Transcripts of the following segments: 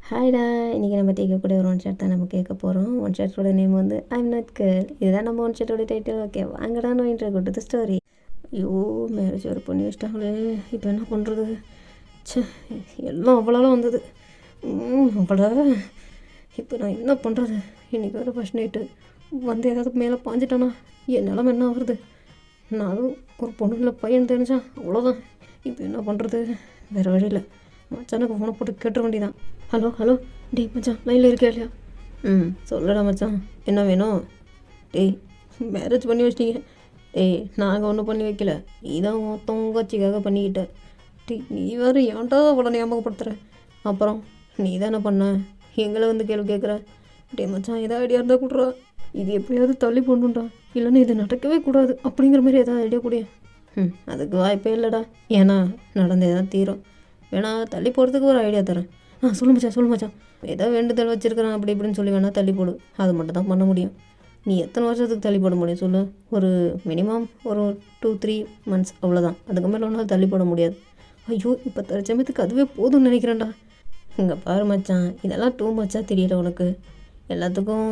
ஹாய்டா. இன்றைக்கி நம்ம கேட்கக்கூடிய ஒரு ஒன் ஷாட் தான் நம்ம கேட்க போகிறோம். ஒன் ஷாட்டோட நேம் வந்து ஐம் நாட் கேர்ள். இதுதான் நம்ம ஒன் ஷாட்டோட டைட்டில். ஓகே, வாங்கடா நோ இன்ட்ரோ கொடுத்த ஸ்டோரி. ஐயோ, மேரேஜ் ஒரு பண்ணி வச்சிட்டாங்களே, இப்போ என்ன பண்ணுறது? ச்சே, எல்லாம் அவ்வளோலாம் வந்தது. அவ்வளோ இப்போ நான் என்ன பண்ணுறது? இன்றைக்கி வேறு ஃபஸ்ட் நைட்டு வந்து ஏதாவது மேலே பாஞ்சிட்டானா என் நிலமை என்ன வருது? நானும் ஒரு பொண்ணு இல்லை பையன் தெரிஞ்சா அவ்வளோதான். இப்போ என்ன பண்ணுறது? வேறு வழியில் மச்சானுக்கு ஃபோனை போட்டு கேட்டுற வேண்டியதான். ஹலோ ஹலோ, டேய் மச்சான், லைனில் இருக்கே இல்லையா? சொல்லடா மச்சான், என்ன வேணும்? டேய், மேரேஜ் பண்ணி வச்சிட்டீங்க. டேய், நாங்கள் ஒன்றும் பண்ணி வைக்கல, நீ தான் தொங்கச்சிக்காக பண்ணிக்கிட்ட. டேய், நீ வேறு ஏன்டா அவ்வளோ ஞாபகப்படுத்துகிற? அப்புறம் நீ தானே பண்ண, எங்களை வந்து கேள்வி கேட்குற? டேய் மச்சான், ஏதாவது ஐடியா இருந்தால் கொடுறா. இது எப்படியாவது தள்ளி போடணுண்டா, இல்லைன்னா இது நடக்கவே கூடாது அப்படிங்கிற மாதிரி ஏதாவது ஐடியா கூடிய. அதுக்கு வாய்ப்பே இல்லைடா, ஏன்னா நடந்தே தான் தீரும். வேணா தள்ளி போகிறதுக்கு ஒரு ஐடியா தரேன். சொல்லு மச்சான். ஏதோ வேண்டுதல் வச்சுருக்கிறேன் அப்படி இப்படின்னு சொல்லி வேணால் தள்ளி போடு. அது மட்டும் தான் பண்ண முடியும். நீ எத்தனை வருஷத்துக்கு தள்ளி போட முடியும் சொல்லு? ஒரு மினிமம் ஒரு 2-3 months, அவ்வளோதான். அதுக்கு மேலே ஒன்றால் தள்ளி போட முடியாது. ஐயோ, இப்போ தற்சமயத்துக்கு அதுவே போதும்னு நினைக்கிறேன்டா. இங்கே பாரு மச்சான், இதெல்லாம் டூ மச்சாக தெரியல உனக்கு. எல்லாத்துக்கும்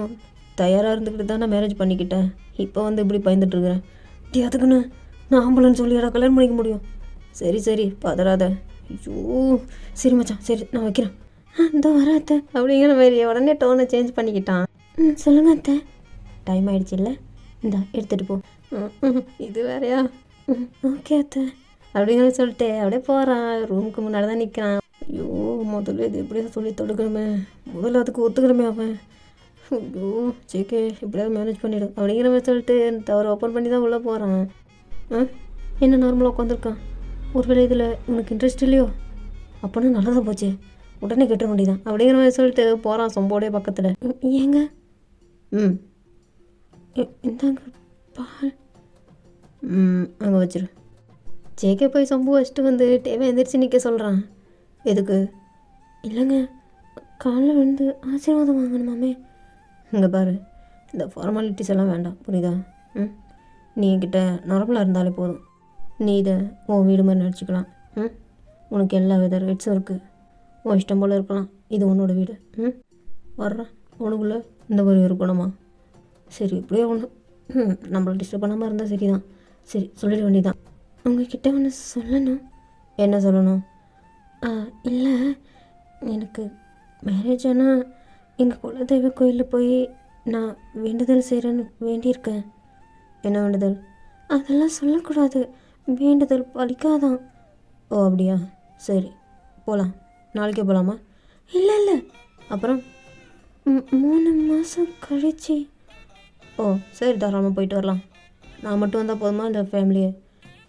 தயாராக இருந்துக்கிட்டு தானே மேரேஜ் பண்ணிக்கிட்டேன். இப்போ வந்து இப்படி பயந்துட்டுருக்குறேன். இப்படி அதுக்குன்னு நான் ஆம்பளைன்னு சொல்லிடா கல்யாணம் பண்ணிக்க முடியும்? சரி பதறாத. ஐயோ, சரி மச்சான், சரி நான் வைக்கிறேன். இந்த வர அத்தை அப்படிங்கிற மாதிரி உடனே டோனை சேஞ்ச் பண்ணிக்கிட்டான். சொல்லுங்க அத்தை. டைம் ஆகிடுச்சு இல்லை, இந்தா எடுத்துகிட்டு போ. இது வேறையா? ஓகே அத்தை அப்படிங்கிற சொல்லிட்டு அப்படியே போகிறான். ரூமுக்கு முன்னாடி தான் நிற்கிறான். ஐயோ, முதல்ல இது எப்படியா சொல்லி தொடுக்கணுமே, முதல்ல அதுக்கு ஒத்துக்கணுமே அவன். ஐயோ, சேக்கே எப்படியாவது மேனேஜ் பண்ணிவிடு அப்படிங்கிற மாதிரி சொல்லிட்டு தவறு ஓப்பன் பண்ணி தான் உள்ளே போகிறான். என்ன நார்மலாக உட்காந்துருக்கான்? ஒருவேளை இதில் உனக்கு இன்ட்ரெஸ்ட் இல்லையோ? அப்போனா நல்லதாக போச்சு, உடனே கெட்ட வேண்டியதான் அப்படிங்கிற மாதிரி சொல்லிட்டு போகிறான் சொம்போடைய பக்கத்தில். ஏங்க? இந்தாங்க பால். அங்கே வச்சிரு. ஜேகே போய் சொம்பு வச்சுட்டு வந்து டேவை எந்திரிச்சு நிற்க சொல்கிறான். எதுக்கு? இல்லைங்க, காலில் வந்து ஆசீர்வாதம் வாங்கணுமாமே. இங்கே பாரு, இந்த ஃபார்மாலிட்டிஸ் எல்லாம் வேண்டாம், புரியுதா? நீ என்கிட்ட நார்மலாக இருந்தாலே போதும். நீ இதை உன் வீடு மாதிரி நினச்சிக்கலாம். உனக்கு எல்லா வித ரைட்ஸும் இருக்குது. உன் இஷ்டம் போல் இருக்கலாம். இது உன்னோட வீடு. வர்றான் உனக்குள்ளே இந்த ஒரு இருக்கணுமா? சரி, இப்படியே ஒன்று நம்மளை டிஸ்டர்ப் பண்ணாமல் இருந்தால் சரி தான். சரி, சொல்லிட வேண்டியதான். உங்ககிட்ட ஒன்று சொல்லணும். என்ன சொல்லணும்? இல்லை, எனக்கு மேரேஜ் ஆனால் எங்கள் குலதெய்வ கோயிலில் போய் நான் வேண்டுதல் செய்கிறேன்னு வேண்டியிருக்கேன். என்ன வேண்டுதல்? அதெல்லாம் சொல்லக்கூடாது, வேண்டுதல் பலிக்காதான். ஓ அப்படியா? சரி, போகலாம். நாளைக்கே போகலாமா? இல்லை, அப்புறம் 3 மாதம் கழிச்சு. ஓ சரி, தாராளமாக போயிட்டு வரலாம். நான் மட்டும் வந்தால் போதுமா இந்த ஃபேமிலியை?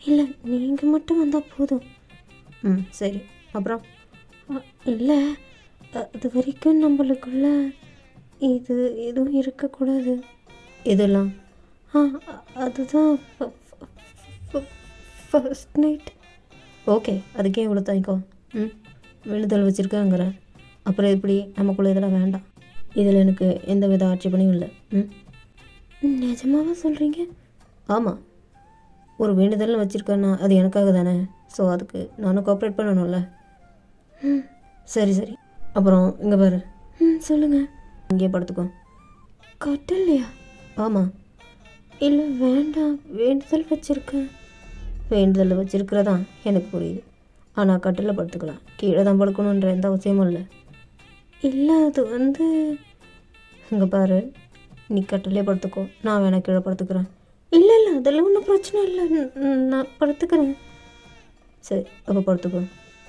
இல்லை, நீங்கள் மட்டும் வந்தால் போதும். சரி, அப்புறம்? இல்லை, அது வரைக்கும் நம்மளுக்குள்ள இது எதுவும் இருக்கக்கூடாது. எதெல்லாம்? அதுதான் ஃபர்ஸ்ட் நைட். ஓகே, அதுக்கே இவ்வளோ தாய்க்கோ. விழுதல் வச்சுருக்கேங்கிற அப்புறம் எப்படி? நமக்குள்ளே இதெல்லாம் வேண்டாம். இதில் எனக்கு எந்த வித ஆட்சேபனையும் இல்லை. நிஜமாவா சொல்கிறீங்க? ஆமாம், ஒரு வேண்டுதல்னு வச்சுருக்கேன்னா அது எனக்காக தானே. ஸோ அதுக்கு நானும் கோஆப்ரேட் பண்ணணும்ல. சரி, அப்புறம் இங்கே பாரு. சொல்லுங்கள். இங்கே படுத்துக்கோ. கட்டலையா? ஆமாம். இல்லை வேண்டாம், வேண்டுதல் வச்சுருக்கேன். வேண்டுதல் வச்சுருக்கிறதா எனக்கு புரியுது, ஆனால் கட்டில் படுத்துக்கலாம், கீழே தான் படுக்கணுன்ற எந்த அவசியமும் இல்லை. இல்லை, அது வந்து இங்கே பாரு, நீ கட்டிலே படுத்துக்கோ, நான் வேணா கீழே படுத்துக்கிறேன். இல்லை, அதெல்லாம் ஒன்றும் பிரச்சனை இல்லை, நான் படுத்துக்கிறேன். சரி, அப்போ படுத்துக்கோ.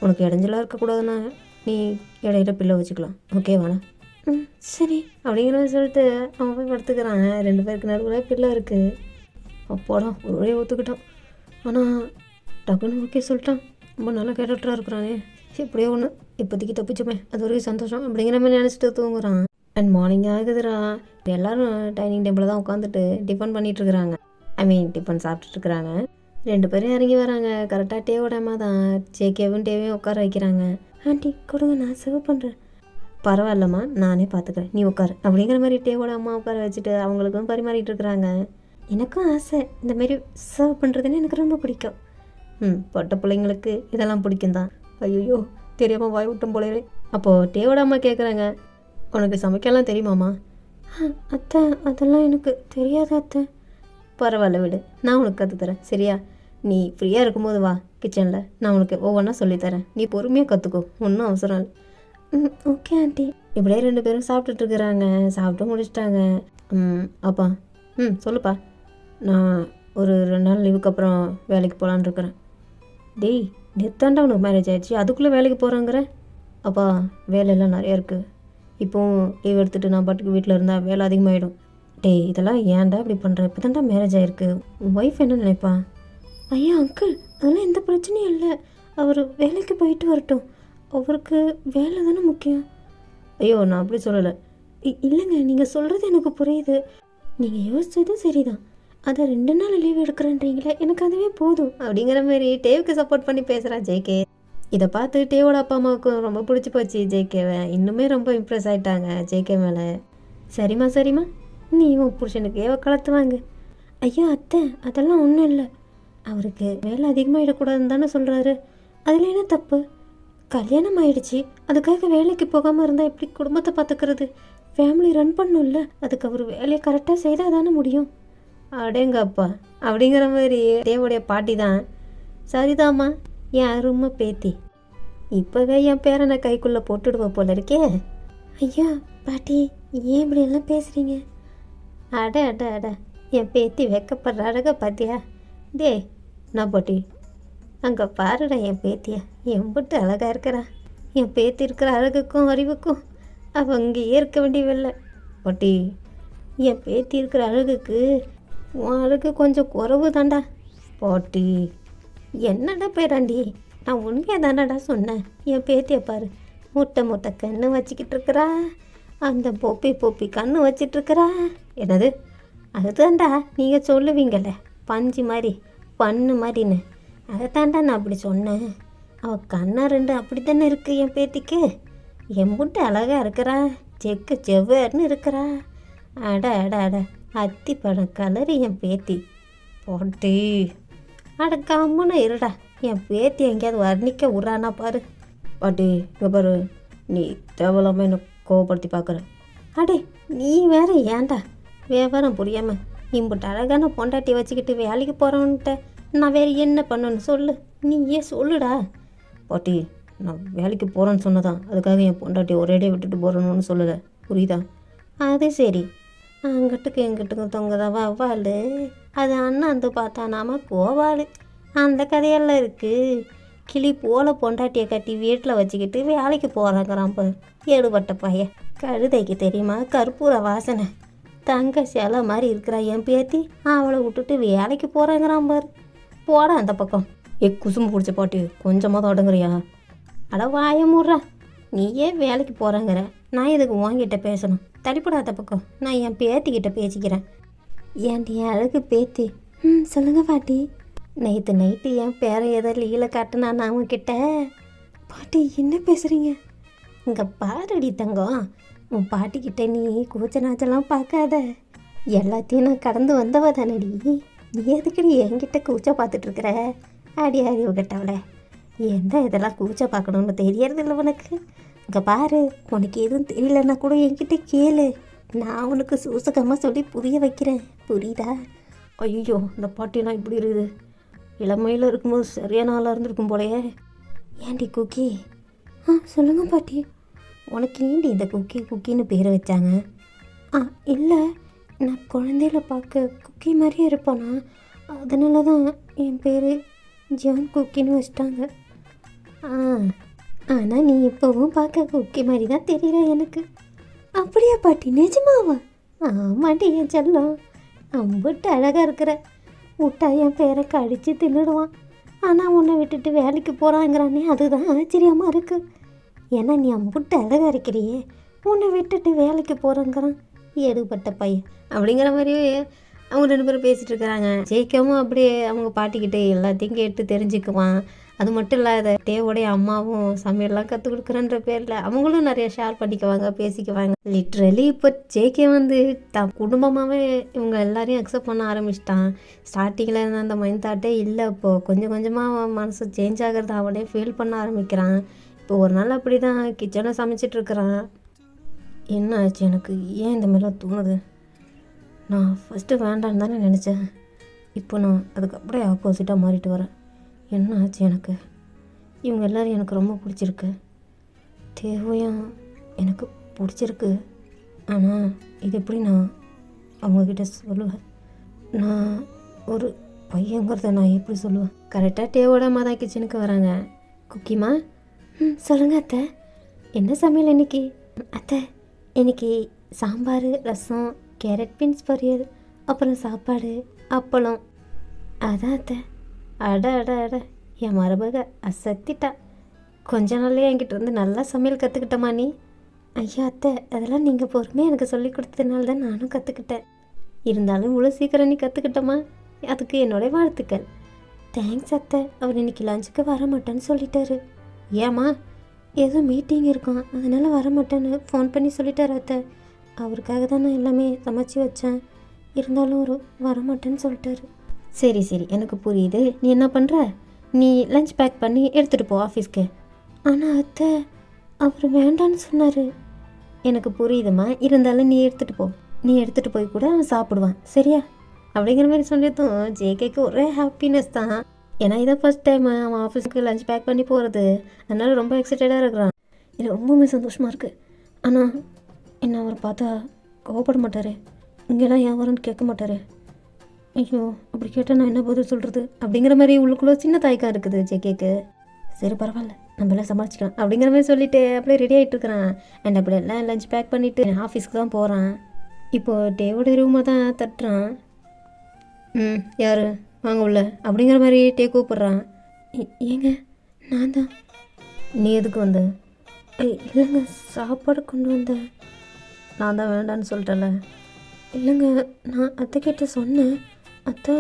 உனக்கு இடைஞ்சலாக இருக்கக்கூடாதுன்னா நீ இடையில பிள்ளை வச்சுக்கலாம், ஓகே வேணா? சரி அப்படிங்கிற சொல்லிட்டு அவன் போய் படுத்துக்கிறான். 2 பேருக்கு நடுவில் பிள்ளை இருக்குது. அப்போடா ஒரு வழியாக ஒத்துக்கிட்டான். ஆனால் டக்குன்னு ஓகே சொல்லிட்டான். ரொம்ப நல்லா கேரக்டராக இருக்கிறானே, இப்படியே ஒன்று இப்போதைக்கு தப்பிச்சுமே, அது வரைக்கும் சந்தோஷம் அப்படிங்கிற மாதிரி நினச்சிட்டு தூங்குறான். அண்ட் மார்னிங் ஆகுதுரா. எல்லோரும் டைனிங் டேபிளில் தான் உட்காந்துட்டு டிஃபன் பண்ணிகிட்ருக்குறாங்க. டிஃபன் சாப்பிட்டுட்ருக்குறாங்க. 2 பேரும் இறங்கி வராங்க. கரெக்டாக டேவோட அம்மா தான் ஜேகேவும் டேவையும் உட்கார வைக்கிறாங்க. ஆண்டி கொடுங்க, நான் சர்வ் பண்ணுறேன். பரவாயில்லம்மா, நானே பார்த்துக்கிறேன், நீ உட்காரு அப்படிங்கிற மாதிரி டேவோட அம்மா உட்கார வச்சுட்டு அவங்களுக்கும் பரிமாறிட்டு இருக்கிறாங்க. எனக்கும் ஆசை, இந்தமாரி சர்வ் பண்ணுறதுன்னு எனக்கு ரொம்ப பிடிக்கும். பொட்ட பிள்ளைங்களுக்கு இதெல்லாம் பிடிக்கும் தான். ஐயோ, தெரியாமல் வாய் விட்டும் போலே. அப்போது டேவோட அம்மா கேட்குறாங்க, உனக்கு சமைக்கலாம் தெரியுமாம்மா? அத்தை அதெல்லாம் எனக்கு தெரியாது அத்தை. பரவாயில்ல விடு, நான் உனக்கு கற்றுத்தரேன் சரியா? நீ ஃப்ரீயாக இருக்கும்போது வா கிச்சனில், நான் உனக்கு ஒவ்வொன்றா சொல்லித்தரேன். நீ பொறுமையாக கற்றுக்கோ, ஒன்றும் அவசரம் இல்லை. Okay aunty. இப்படியே 2 பேரும் சாப்பிட்டுட்ருக்குறாங்க. சாப்பிட்டு முடிச்சிட்டாங்க. அப்பா சொல்லுப்பா. நான் ஒரு 2 நாள் லீவுக்கு அப்புறம் வேலைக்கு போகலான்னு இருக்கிறேன். டேய், நெத்தாண்டா உனக்கு மேரேஜ் ஆகிடுச்சு, அதுக்குள்ளே வேலைக்கு போகிறாங்கிற? அப்பா வேலையெல்லாம் நிறையா இருக்குது. இப்போவும் லீவ் எடுத்துகிட்டு நான் பாட்டுக்கு வீட்டில் இருந்தால் வேலை அதிகமாகிடும். டேய், இதெல்லாம் ஏன்டா இப்படி பண்ணுற? இப்போ தான்டா மேரேஜ் ஆகிருக்கு. உன் ஒய்ஃப் என்ன நினைப்பா? ஐயா அங்கிள், அதெல்லாம் எந்த பிரச்சனையும் இல்லை. அவர் வேலைக்கு போயிட்டு வரட்டும், அவருக்கு வேலை தானே முக்கியம். ஐயோ, நான் அப்படி சொல்லலை. இல்லைங்க, நீங்கள் சொல்கிறது எனக்கு புரியுது. நீங்கள் யோசிச்சது சரிதான். அதை 2 நாள் லீவ் எடுக்கிறேன்றீங்களே, எனக்கு அதுவே போதும் அப்படிங்கிற மாதிரி டேவுக்கு சப்போர்ட் பண்ணி பேசுகிறா ஜேகே. இதை பார்த்து டேவோட அப்பா அம்மாவுக்கும் ரொம்ப பிடிச்சி போச்சு ஜேகேவை. இன்னுமே ரொம்ப இம்ப்ரெஸ் ஆகிட்டாங்க ஜேகே மேலே. சரிம்மா, நீ உன் புருஷனுக்கு ஏவ கலத்துவாங்க. ஐயா அத்தை, அதெல்லாம் ஒன்றும் இல்லை. அவருக்கு வேலை அதிகமாகிடக்கூடாதுன்னு தானே சொல்கிறாரு. அதில் என்ன தப்பு? கல்யாணம் ஆயிடுச்சு, அதுக்காக வேலைக்கு போகாமல் இருந்தால் எப்படி குடும்பத்தை பார்த்துக்கிறது? ஃபேமிலி ரன் பண்ணும்ல, அதுக்கு அவர் வேலையை கரெக்டாக செய்தால் தானே முடியும். அடேங்க அப்பா அப்படிங்கிற மாதிரி தேவோடைய பாட்டி தான். சரிதாம்மா, என் அருமை பேத்தி, இப்போவே என் பேரனை கைக்குள்ளே போட்டுடுவ போல இருக்கே. ஐயா பாட்டி, ஏன் இப்படியெல்லாம் பேசுகிறீங்க? அட என் பேத்தி வைக்கப்படுற அழக பாத்தியா? டே நான் பாட்டி, அங்கே பாருடா என் பேத்தியா, எம்பிட்டு அழகாக இருக்கிறா. என் பேத்தி இருக்கிற அழகுக்கும் அறிவுக்கும் அவள் அங்கேயே இருக்க வேண்டியவில்லை பாட்டி. என் பேத்தி இருக்கிற அழகுக்கு உன் அழகு கொஞ்சம் குறவு தாண்டா பாட்டி. என்னடா பேராண்டி, நான் உண்மையாக தானடா சொன்னேன். என் பேத்தியை பாரு, முட்டை கண்ணு வச்சுக்கிட்டு இருக்கிறா, அந்த பொப்பி கண்ணு வச்சிட்ருக்கிறா. என்னது? அதுதான்டா நீங்கள் சொல்லுவீங்கள்ல, பஞ்சு மாதிரி பண்ணு மாதிரின்னு. அதைத்தாண்டா நான் அப்படி சொன்னேன். அவள் கண்ணா 2 அப்படி தானே இருக்குது என் பேத்திக்கு. எம்புட்டு அழகாக இருக்கிறா, செவ்வேர்னு இருக்கிறா. அட அத்தி படம் கலரு என் பேத்தி போட்டி. கம்முன்னு இருடா, என் பேத்தி எங்கேயாவது வர்ணிக்க விட்றானா பாரு. பாட்டி இங்கே பாரு, நீ தேவையில்லாமல் என்னை கோவப்படுத்தி பார்க்குற. அடே நீ வேற ஏன்டா வியாபாரம் புரியாமல் இம்புட்டு அழகான பொண்டாட்டி வச்சுக்கிட்டு வேலைக்கு போகிறோன்ட்ட நான் வேறு என்ன பண்ணணும்னு சொல்லு, நீயே சொல்லுடா. பாட்டி, நான் வேலைக்கு போகிறேன்னு சொன்னதான், அதுக்காக என் பொண்டாட்டி ஒரேடியே விட்டுட்டு போகிறணும்னு சொல்லலை, புரியுதா? அது சரி, அங்கிட்டுக்கு எங்கிட்டுக்கும் தொங்குதா வவ்வாள், அது அண்ணாந்து பார்த்தா நாம கோவாள். அந்த கதையெல்லாம் இருக்குது. கிளி போல பொண்டாட்டியை கட்டி வீட்டில் வச்சுக்கிட்டு வேலைக்கு போகிறாங்கிறான் பாரு, ஏடுபட்ட பையன். கழுதைக்கு தெரியுமா கற்பூர வாசனை? தங்க சிலை மாதிரி இருக்கிறா என் பேத்தி, அவளை விட்டுட்டு வேலைக்கு போகிறாங்கிறான் பாரு. போடா அந்த பக்கம். குசும்பு பிடிச்ச பாட்டி, கொஞ்சமாக தொடங்குறியா? அட வாய மூடுறா, நீயே வேலைக்கு போகிறாங்கிற, நான் இதுக்கு உன்கிட்ட பேசணும்? தடிப்படாத பக்கம், நான் என் பேத்திக்கிட்ட பேசிக்கிறேன். ஏன்டி அழகு பேத்தி? சொல்லுங்க பாட்டி. நேற்று நைட்டு என் பேரை ஏதோ லீல காட்டுனா நான் அவங்கக்கிட்ட. பாட்டி என்ன பேசுகிறீங்க? இங்கே பாருடி தங்கம், உன் பாட்டிக்கிட்ட நீ கூச்ச நாச்செல்லாம் பார்க்காத. எல்லாத்தையும் நான் கடந்து வந்தவ தானடி. நீ எதுக்கடி என்கிட்ட கூச்ச பார்த்துட்ருக்குற? அடி அறிவு கட்டவளை, என்ன இதெல்லாம் கூச்ச பார்க்கணுன்னு தெரியறதில்ல உனக்கு? இங்கே பாரு, உனக்கு எதுவும் தெரியலன்னா கூட என்கிட்ட கேளு, நான் உனக்கு சூசகமாக சொல்லி புரிய வைக்கிறேன், புரியுதா? ஐயோ, இந்த பாட்டிலாம் இப்படி இருக்குது. இளமையில் இருக்கும்போது சரியான ஆளாக இருந்திருக்கும் போலையே. ஏன்டி குக்கி? சொல்லுங்க பாட்டி. உனக்கு ஏண்டி இந்த குக்கின்னு பேரை வச்சாங்க? இல்லை, நான் குழந்தையில பார்க்க குக்கி மாதிரியே இருப்பானா, அதனால தான் என் பேர் ஜான் குக்கின்னு வச்சிட்டாங்க. ஆனால் நீ இப்போவும் பார்க்க குக்கி மாதிரி தான் தெரியுற எனக்கு. அப்படியா பாட்டி, நிஜமாவா? ஆமாட்டி என் செல்லம், அம்பிட்டு அழகாக இருக்கிற. விட்டா என் பேரை கடிச்சு தின்னுடுவான். ஆனால் உன்னை விட்டுட்டு வேலைக்கு போகிறாங்கிறானே, அதுதான் ஆச்சரியமாக இருக்குது. ஏன்னா நீ அம்பிட்டு அழகாக இருக்கிறியே, உன்னை விட்டுட்டு வேலைக்கு போகிறேங்கிறான், ஏடுபட்ட பையன் அப்படிங்கிற மாதிரியே அவங்க 2 பேரும் பேசிகிட்டு இருக்கிறாங்க. ஜெயிக்கவும் அப்படியே அவங்க பாட்டிக்கிட்டே எல்லாத்தையும் கேட்டு தெரிஞ்சுக்குவான். அது மட்டும் இல்லாத டேவோடைய அம்மாவும் சமையல்லாம் கற்றுக் கொடுக்குறன்ற பேரில் அவங்களும் நிறைய ஷேர் பண்ணிக்குவாங்க, பேசிக்குவாங்க. லிட்ரலி இப்போ ஜேகே தான் குடும்பமாகவே இவங்க எல்லாரையும் அக்செப்ட் பண்ண ஆரம்பிச்சிட்டான். ஸ்டார்டிங்கில் இருந்த அந்த மைண்ட் தாட்டே இல்லை. இப்போது கொஞ்சம் கொஞ்சமாக மனசு சேஞ்ச் ஆகிறது அவனே ஃபீல் பண்ண ஆரம்பிக்கிறான். இப்போ ஒரு நாள் அப்படி தான் கிச்சனில் சமைச்சிட்ருக்குறேன். என்ன ஆச்சு எனக்கு? ஏன் இந்த மாதிரிலாம் தோணுது? நான் ஃபஸ்ட்டு வேண்டான்னு தானே நினச்சேன். இப்போ நான் அதுக்கு அப்படியே ஆப்போசிட்டாக மாறிட்டு வரேன். என்ன ஆச்சு எனக்கு? இவங்க எல்லோரும் எனக்கு ரொம்ப பிடிச்சிருக்கு. தேவையும் எனக்கு பிடிச்சிருக்கு. ஆனால் இது எப்படி நான் அவங்கக்கிட்ட சொல்லுவேன்? நான் ஒரு பையங்கிறத நான் எப்படி சொல்லுவேன்? கரெக்டாக டேவோட அம்மா தான் கிச்சனுக்கு வராங்க. குக்கிமா, சொல்லுங்கள் அத்தை, என்ன சமையல் இன்னைக்கு? அத்தை, இன்னைக்கு சாம்பார், ரசம், கேரட் பீன்ஸ் பொரியல், அப்புறம் சாப்பாடு, அப்பளம். அதான் அத்தை. அட அட அட, என் மருமக அசத்திட்டா. கொஞ்ச நாள்லேயே என்கிட்ட வந்து நல்லா சமையல் கற்றுக்கிட்டமா நீ? ஐயா அத்தை, அதெல்லாம் நீங்கள் பொறுமையாக எனக்கு சொல்லி கொடுத்ததுனால தான் நானும் கற்றுக்கிட்டேன். இருந்தாலும் இவ்வளோ சீக்கிரம் நீ கற்றுக்கிட்டமா? அதுக்கு என்னோடய வாழ்த்துக்கள். தேங்க்ஸ் அத்தை. அவர் இன்னைக்கு லஞ்சுக்கு வர மாட்டேன்னு சொல்லிட்டாரு. ஏம்மா? ஏதோ மீட்டிங் இருக்கும், அதனால் வர மாட்டேன்னு ஃபோன் பண்ணி சொல்லிட்டாரு அத்தை. அவருக்காக தான் நான் எல்லாமே சமைச்சி வச்சேன். இருந்தாலும் ஒரு வர மாட்டேன்னு சொல்லிட்டாரு. சரி சரி, எனக்கு புரியுது. நீ என்ன பண்ணுற? நீ லஞ்ச் பேக் பண்ணி எடுத்துகிட்டு போ ஆஃபீஸ்க்கு. ஆனால் அத்தை, அவர் வேண்டான்னு சொன்னார். எனக்கு புரியுதும்மா, இருந்தாலும் நீ எடுத்துகிட்டு போ. நீ எடுத்துகிட்டு போய் கூட அவன் சாப்பிடுவான், சரியா? அப்படிங்கிற மாதிரி சொல்லியதும் ஜேகேக்கு ஒரே ஹாப்பினஸ் தான். ஏன்னா இதான் ஃபஸ்ட் டைம் அவன் ஆஃபீஸுக்கு லஞ்ச் பேக் பண்ணி போகிறது. அதனால் ரொம்ப எக்ஸைட்டடாக இருக்கிறான். இது ரொம்பவுமே சந்தோஷமாக இருக்குது. ஆனால் என்ன அவர் பார்த்தா கோவப்பட மாட்டார். இங்கெல்லாம் ஏன் வரேன்னு கேட்க மாட்டார். ஐயோ, அப்படி கேட்டால் நான் என்ன பதில் சொல்கிறது அப்படிங்கிற மாதிரி உள்ளுக்குள்ளே சின்ன தாய்க்காக இருக்குது ஜேகேக்கு. சரி பரவாயில்ல, நம்மளாம் சமாளிச்சிக்கலாம் அப்படிங்கிற மாதிரி சொல்லிவிட்டு அப்படியே ரெடி ஆகிட்டு இருக்கிறான். அண்ட் அப்படி எல்லாம் லஞ்ச் பேக் பண்ணிவிட்டு ஆஃபீஸ்க்கு தான் போகிறான். இப்போது டேவோட ரூமை தான் தட்டுறான். யார் வாங்க உள்ள அப்படிங்கிற மாதிரி டே கூப்பிட்றான். ஏங்க, நான் தான். நீ எதுக்கு வந்த? இல்லைங்க, சாப்பாடு கொண்டு வந்தேன். நான் தான் வேண்டான்னு சொல்லிட்டேன்ல. இல்லைங்க, நான் அத்தைக்கிட்ட சொன்னேன். அத்தை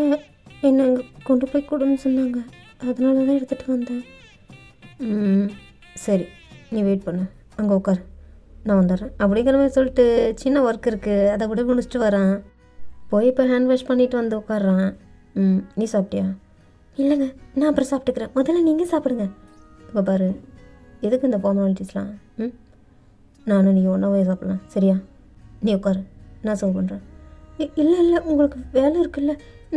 என்னை கொண்டு போய் கொடுன்னு சொன்னாங்க, அதனால தான் எடுத்துகிட்டு வந்தேன். சரி, நீ வெயிட் பண்ணு, அங்கே உட்கார், நான் வந்துடுறேன் அப்படிங்கிற மாதிரி சொல்லிட்டு சின்ன ஒர்க் இருக்குது, அதை கூட முடிச்சுட்டு வரான். போய் இப்போ ஹேண்ட் வாஷ் பண்ணிவிட்டு வந்து உட்காடுறான். நீ சாப்பிட்டியா? இல்லைங்க, நான் அப்புறம் சாப்பிட்டுக்கிறேன், முதல்ல நீங்கள் சாப்பிடுங்க. இப்போ பாரு, எதுக்கு இந்த ஃபார்மாலிட்டிஸ்லாம்? நானும் நீ ஒன்றாவே சாப்பிட்லாம், சரியா? நீ உட்காரு, நான் சர்வ் பண்ணுறேன். இல்லை இல்லை, உங்களுக்கு வேலை இருக்குல்ல,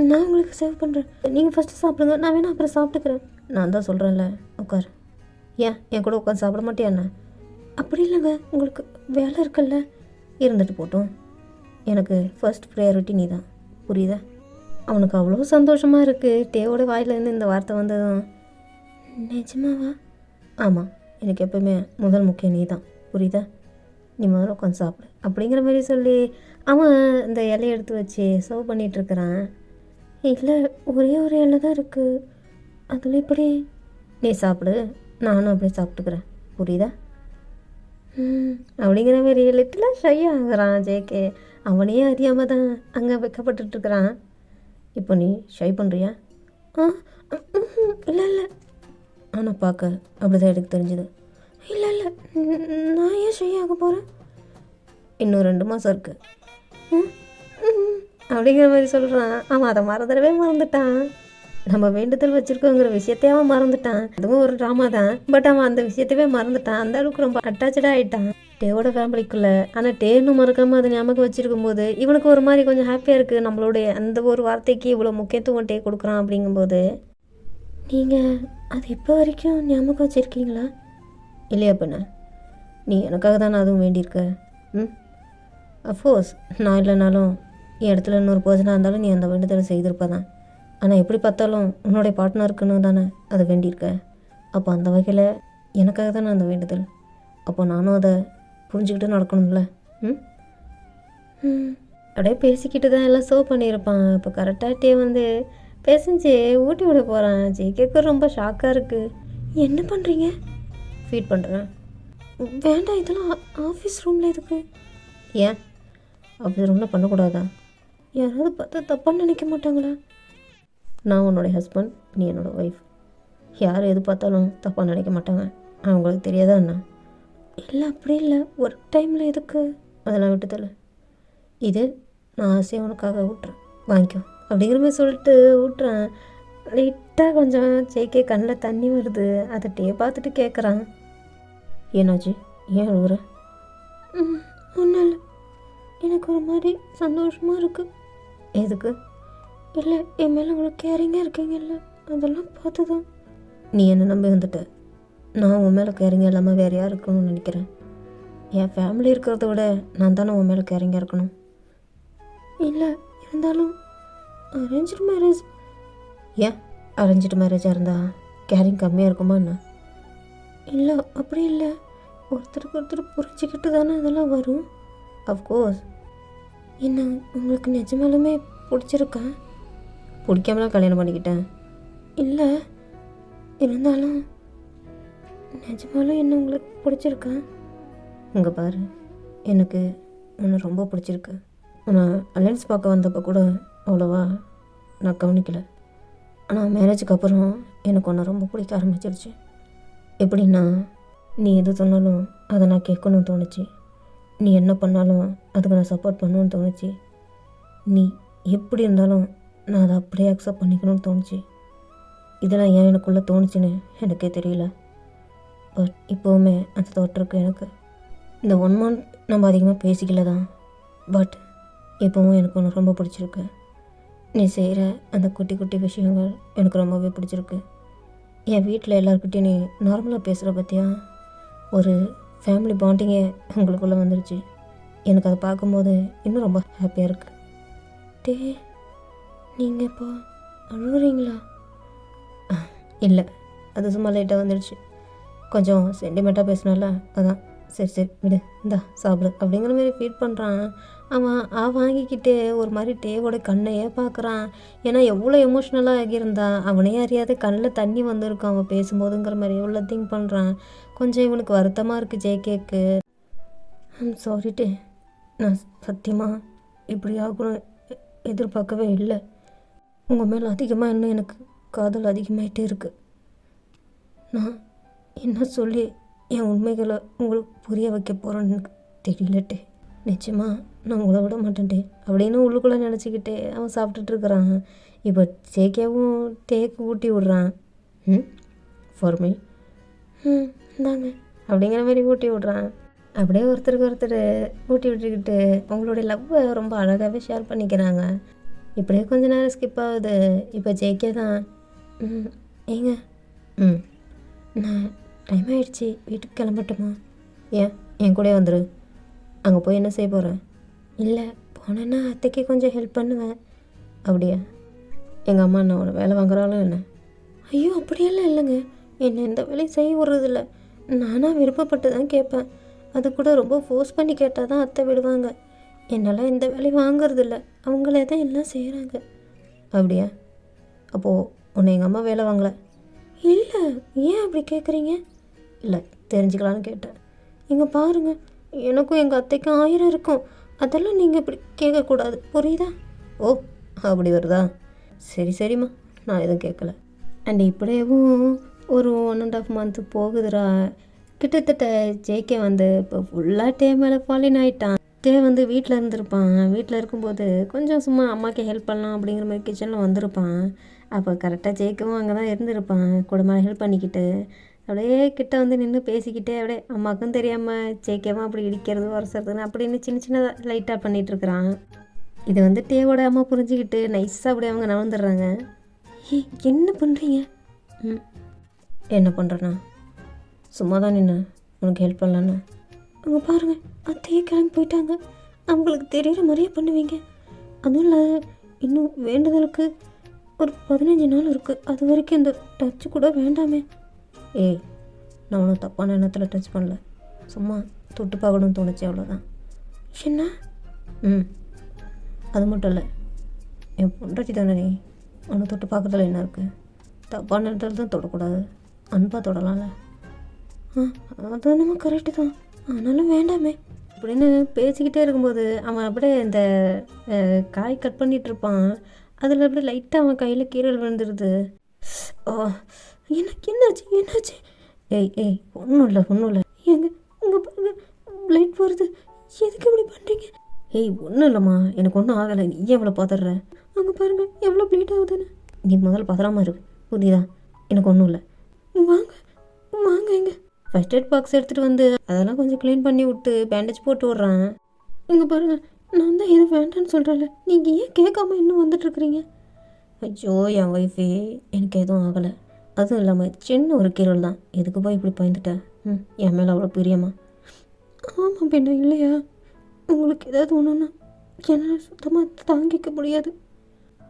நான் உங்களுக்கு சேவ் பண்ணுறேன். நீங்கள் ஃபஸ்ட்டு சாப்பிடுங்க, நான் வேணா அப்புறம் சாப்பிட்டுக்கிறேன். நான் தான் சொல்கிறேன்ல, உட்கார். ஏன் என் கூட உட்காந்து சாப்பிட மாட்டியாண்ணா? அப்படி இல்லைங்க, உங்களுக்கு வேலை இருக்குல்ல, இருந்துட்டு போட்டோம். எனக்கு ஃபர்ஸ்ட் ப்ரையாரிட்டி நீ தான், புரியுதா? அவனுக்கு அவ்வளோ சந்தோஷமாக இருக்குது. டேவோட வாயிலேருந்து இந்த வார்த்தை வந்ததும். நிஜமாவா? ஆமாம், எனக்கு எப்போவுமே முதல் முக்கியம் நீ தான், புரியுதா? நீ முதல்ல உட்காந்து சாப்பிடு அப்படிங்கிற மாதிரி சொல்லி அவன் இந்த இலையை எடுத்து வச்சு சர்வ் பண்ணிகிட்ருக்கிறான். இல்லை, ஒரே ஒரு இலை தான் இருக்குது, அதில் எப்படி? நீ சாப்பிடு, நானும் அப்படியே சாப்பிட்டுக்கிறேன், புரியுதா? அப்படிங்கிற மாதிரி லிட்டிலாக ஷை ஆகுறான் ஜேகே. அவனையே அறியாமல் தான் அங்கே வைக்கப்பட்டுருக்குறான். இப்போ நீ ஷை பண்ணுறியா? இல்லை இல்லை. ஆனால் பார்க்க அப்படி தான் எனக்கு தெரிஞ்சுது. இல்லை இல்லை, நான் ஏன் ஷை ஆக போகிறேன்? இன்னும் 2 மாதம் இருக்குது அப்படிங்கிற மாதிரி சொல்கிறான். அவன் அதை மறந்துடவே மறந்துட்டான். நம்ம வேண்டுதல் வச்சுருக்கோங்கிற விஷயத்தையே அவன் மறந்துட்டான். அதுவும் ஒரு ட்ராமா தான், பட் அவன் அந்த விஷயத்தவே மறந்துட்டான். அந்த அளவுக்கு ரொம்ப அட்டாச்சாக ஆகிட்டான் டேவோட ஃபேமிலிக்குள்ளே. ஆனால் டே இன்னும் மறக்காமல் அதை ஞாபகம் வச்சுருக்கும் போது இவனுக்கு ஒரு மாதிரி கொஞ்சம் ஹாப்பியாக இருக்குது. நம்மளுடைய அந்த ஒரு வார்த்தைக்கு இவ்வளோ முக்கியத்துவம் டே கொடுக்குறான் அப்படிங்கும்போது. நீங்கள் அது இப்போ வரைக்கும் ஞாபகம் வச்சுருக்கீங்களா? இல்லையா பண்ண? நீ எனக்காக தானே அதுவும் வேண்டியிருக்க. அஃப்கோர்ஸ், நான் இல்லைனாலும் என் இடத்துல இன்னொரு பர்சனாக இருந்தாலும் நீ அந்த வேண்டுதலை செய்திருப்பதான். ஆனால் எப்படி பார்த்தாலும் உன்னுடைய பார்ட்னருக்குன்னு தானே அதை வேண்டியிருக்க. அப்போ அந்த வகையில் எனக்காக தானே அந்த வேண்டுதல். அப்போ நானும் அதை புரிஞ்சுக்கிட்டு நடக்கணும்ல. அப்படியே பேசிக்கிட்டு தான் எல்லாம் சர்வ் பண்ணியிருப்பான். இப்போ கரெக்டாக டே வந்து பேசஞ்சு ஊட்டி விட போகிறான். ஜேகேக்கு ரொம்ப ஷாக்காக இருக்குது. என்ன பண்ணுறீங்க? ஃபீட் பண்ணுறேன். வேண்டாம், இதெல்லாம் ஆஃபீஸ் ரூமில் எதுக்கு? ஏன் ஆஃபீஸ் ரூமில் பண்ணக்கூடாதா? யாராவது பார்த்தா தப்பான்னு நினைக்க மாட்டாங்களா? நான் உன்னோடைய ஹஸ்பண்ட், நீ என்னோடய ஒய்ஃப். யார் எது பார்த்தாலும் தப்பாக நினைக்க மாட்டாங்க. அவங்களுக்கு தெரியாதா என்ன? இல்லை அப்படி இல்லை, ஒர்க் டைமில் எதுக்கு? அதெல்லாம் விட்டுதல. இது நான் ஆசையாக உனக்காக விட்றேன், வாங்கிக்கோ அப்படிங்கிற மாதிரி சொல்லிட்டு விட்றேன். லைட்டாக கொஞ்சம் ஜேகே கண்ணில் தண்ணி வருது. அதை டே பார்த்துட்டு கேட்குறான். என்னாச்சு? ஏன் அழுகுற? ஒன்றும் இல்லை, எனக்கு ஒரு மாதிரி சந்தோஷமாக இருக்குது. எதுக்கு? இல்லை, என் மேலே அவ்வளோ கேரிங்காக இருக்கீங்கல்ல, அதெல்லாம் பார்த்து தான். நீ என்ன நம்பி வந்துட்ட. நான் உன் மேலே கேரிங்காக இல்லாமல் வேறு யார் இருக்கணும்னு நினைக்கிறேன்? என் ஃபேமிலி இருக்கிறத விட நான் தானே உன் மேலே கேரிங்காக இருக்கணும். இல்லை, இருந்தாலும் அரேஞ்ச்டு மேரேஜ். ஏன் அரேஞ்ச்டு மேரேஜாக இருந்தால் கேரிங் கம்மியாக இருக்குமா என்ன? இல்லை, அப்படி இல்லை, ஒருத்தருக்கு ஒருத்தர் புரிஞ்சுக்கிட்டு தானே அதெல்லாம் வரும். அஃப்கோர்ஸ். என்ன உங்களுக்கு நிஜமாலுமே பிடிச்சிருக்கா? பிடிக்காமலாம் கல்யாணம் பண்ணிக்கிட்டேன். இல்லை, இருந்தாலும் நிஜமாலும் என்ன உங்களுக்கு பிடிச்சிருக்கா? இங்கே பாரு, எனக்கு உன்னை ரொம்ப பிடிச்சிருக்கு. உன்னை அலைன்ஸ் பார்க்க வந்தப்போ கூட அவ்வளோவா நான் கவனிக்கலை. ஆனால் மேரேஜுக்கு அப்புறம் எனக்கு உன்னை ரொம்ப பிடிக்க ஆரம்பிச்சிருச்சு. எப்படின்னா, நீ எது சொன்னாலும் அதை நான் கேட்கணும்னு தோணுச்சு. நீ என்ன பண்ணாலும் அதுக்கு நான் சப்போர்ட் பண்ணணும்னு தோணுச்சு. நீ எப்படி இருந்தாலும் நான் அதை அப்படியே அக்செப்ட் பண்ணிக்கணும்னு தோணுச்சு. இதெல்லாம் ஏன் எனக்குள்ளே தோணுச்சுன்னு எனக்கே தெரியல. பட் இப்போவுமே அந்த தோட்டம் இருக்குது எனக்கு. இந்த 1 month நம்ம அதிகமாக பேசிக்கல தான், பட் இப்போவும் எனக்கு ஒன்று ரொம்ப பிடிச்சிருக்கு. நீ செய்கிற அந்த குட்டி குட்டி விஷயங்கள் எனக்கு ரொம்பவே பிடிச்சிருக்கு. என் வீட்டில் எல்லாருக்கிட்டையும் நீ நார்மலாக பேசுகிற பற்றியா ஒரு ஃபேமிலி பாண்டிங்கே உங்களுக்குள்ளே வந்துருச்சு. எனக்கு அதை பார்க்கும்போது இன்னும் ரொம்ப ஹாப்பியாக இருக்குது. டே, நீங்கள் இப்போ அழுகுறீங்களா? இல்லை, அது சும்மா லைட்டாக வந்துடுச்சு. கொஞ்சம் சென்டிமெண்ட்டாக பேசினால அதான். சரி சரி விடு, இந்தா சாப்பிடு அப்படிங்கிற மாதிரி ஃபீட் பண்ணுறான். அவன் வாங்கிக்கிட்டே ஒரு மாதிரி டேவோட கண்ணையே பார்க்குறான். ஏன்னா எவ்வளோ எமோஷ்னலாக ஆகியிருந்தா அவனே அறியாத கண்ணில் தண்ணி வந்திருக்கும் அவன் பேசும்போதுங்கிற மாதிரி எவ்வளோ திங்க் பண்ணுறான். கொஞ்சம் இவனுக்கு வருத்தமாக இருக்குது ஜேகேக்கு. சாரிட்டு, நான் சத்தியமாக இப்படி ஆகணும் எதிர்பார்க்கவே இல்லை. உங்கள் மேலே அதிகமாக இன்னும் எனக்கு காதல் அதிகமாகிட்டே இருக்குது. நான் என்ன சொல்லி என் உண்மைகளை உங்களுக்கு புரிய வைக்க போகிறேன்னு எனக்கு தெரியலட்டே. நிச்சயமாக நான் உங்களை விட மாட்டேன்ட்டே அப்படின்னு உள்ளுக்குள்ளே நினச்சிக்கிட்டே அவன் சாப்பிட்டுட்ருக்குறான். இப்போ ஜேகேவும் டேக்கு ஊட்டி விட்றான். ஃபார் மீ இந்தாங்க அப்படிங்கிற மாதிரி ஊட்டி விட்றான். அப்படியே ஒருத்தருக்கு ஒருத்தர் ஊட்டி விட்டுக்கிட்டு அவங்களுடைய லவ்வை ரொம்ப அழகாகவே ஷேர் பண்ணிக்கிறாங்க. இப்படியே கொஞ்ச நேரம் ஸ்கிப் ஆகுது. இப்போ ஜேகே தான், ஏங்க நான் டைம் ஆகிடுச்சி, வீட்டுக்கு கிளம்பட்டுமா? ஏன் என் கூட வந்துடு. அங்கே போய் என்ன செய்ய போகிறேன்? இல்லை, போனேன்னா அத்தைக்கு கொஞ்சம் ஹெல்ப் பண்ணுவேன். அப்படியா? எங்கள் அம்மா என்ன உன வேலை வாங்குறாலும் என்ன? ஐயோ, அப்படியெல்லாம் இல்லைங்க, என்னை எந்த வேலையும் செய்ய விடுறதில்ல. நானாக விருப்பப்பட்டு தான் கேட்பேன். அது கூட ரொம்ப ஃபோர்ஸ் பண்ணி கேட்டால் தான் அத்தை விடுவாங்க. என்னால் எந்த வேலையும் வாங்குறதில்ல, அவங்களே தான் எல்லாம் செய்கிறாங்க. அப்படியா? அப்போது உன்னை எங்கள் அம்மா வேலை வாங்கலை? இல்லை, ஏன் அப்படி கேட்குறீங்க? இல்லை, தெரிஞ்சுக்கலான்னு கேட்டேன். இங்கே பாருங்கள், எனக்கும் எங்கள் அத்தைக்கும் 1000 இருக்கும். அதெல்லாம் நீங்கள் இப்படி கேட்கக்கூடாது, புரியுதா? ஓ, அப்படி வருதா? சரி சரிம்மா, நான் எதுவும் கேட்கல. அண்ட் இப்படியேவும் ஒரு 1.5 month போகுதுடா. கிட்டத்தட்ட ஜேகே வந்து இப்போ ஃபுல்லாக டே மேலே ஃபாலின் ஆகிட்டான். டே வந்து வீட்டில் இருந்திருப்பான். வீட்டில் இருக்கும்போது கொஞ்சம் சும்மா அம்மாவுக்கு ஹெல்ப் பண்ணலாம் அப்படிங்கிற மாதிரி கிச்சனில் வந்திருப்பான். அப்போ கரெக்டாக ஜேக்கவும் அங்கே தான் இருந்திருப்பான், கூட மாதிரி ஹெல்ப் பண்ணிக்கிட்டு. அப்படியே கிட்ட வந்து நின்று பேசிக்கிட்டே அப்படியே அம்மாவுக்கும் தெரியாமல் ஜேகேவும் அப்படி இடிக்கிறது உரசுறதுன்னு அப்படின்னு சின்ன சின்னதாக லைட்டாக பண்ணிகிட்ருக்குறான். இது வந்து டேவோட அம்மா புரிஞ்சுக்கிட்டு நைஸாக அப்படியே அவங்க நவந்துடுறாங்க. என்ன பண்ணுறீங்க? என்ன பண்ணுறேண்ணா? சும்மா தான் நின்று உனக்கு ஹெல்ப் பண்ணலான்னு. அங்கே பாருங்கள், அத்தையே கிளம்பி போயிட்டாங்க. அவங்களுக்கு தெரிகிற மாதிரியே பண்ணுவீங்க. அதுவும் இல்லாத இன்னும் வேண்டுதலுக்கு ஒரு 15 நாள் இருக்குது. அது வரைக்கும் இந்த டச்சு கூட வேண்டாமே. ஏய், நான் ஒன்றும் தப்பான எண்ணத்தில் டச் பண்ணல, சும்மா தொட்டு பார்க்கணும்னு தோணுச்சு, அவ்வளோதான். என்ன? அது மட்டும் இல்லை, என் பொண்டாட்டி தானே நீ, ஒன்று தொட்டு பார்க்குறதுல என்ன இருக்குது? தப்பான இடத்துல தான் தொடக்கூடாது, அன்பாக தொடலாம்ல. அது நம்ம கரெக்டு தான், ஆனாலும் வேண்டாமே அப்படின்னு பேசிக்கிட்டே இருக்கும்போது அவன் அப்படியே இந்த காய் கட் பண்ணிகிட்ருப்பான். அதில் அப்படியே லைட்டாக அவன் கையில் கீரல் விழுந்துருது. ஓ, எனக்கு என்னாச்சு? ஏய், ஒன்றும் இல்லை. ஏங்க உங்கள் பாருங்க, லைட் வருது, எதுக்கு இப்படி பண்ணுறீங்க? ஏய், ஒன்றும் இல்லைம்மா, எனக்கு ஒன்றும் ஆகலை, நீ ஏன் எவ்வளோ பதற? அங்கே பாருங்கள் எவ்வளோ ப்ளீட் ஆகுதுன்னு. நீ முதல்ல பதறாமல் இருக்கு, புரியுதா? எனக்கு ஒன்றும் இல்லை. வாங்க எங்க. ஃபர்ஸ்ட் எய்ட் பாக்ஸ் எடுத்துகிட்டு வந்து அதெல்லாம் கொஞ்சம் க்ளீன் பண்ணி விட்டு பேண்டேஜ் போட்டு விட்றான். இங்கே பாருங்கள், நான் தான் எதுவும் வேண்டான்னு சொல்கிறேன்ல, நீங்கள் ஏன் கேட்காம இன்னும் வந்துட்டுருக்குறீங்க? ஐயோ என் ஒய்ஃபே, எனக்கு எதுவும் ஆகலை. அதுவும் இல்லாமல் சின்ன ஒரு கீரல் தான், எதுக்கு போய் இப்படி பயந்துட்டேன்? என் மேலே அவ்வளோ பிரியமா? ஆமாம் பின்ன இல்லையா? உங்களுக்கு ஏதாவது ஒன்றுன்னா என்னால் சுத்தமாக தாங்கிக்க முடியாது.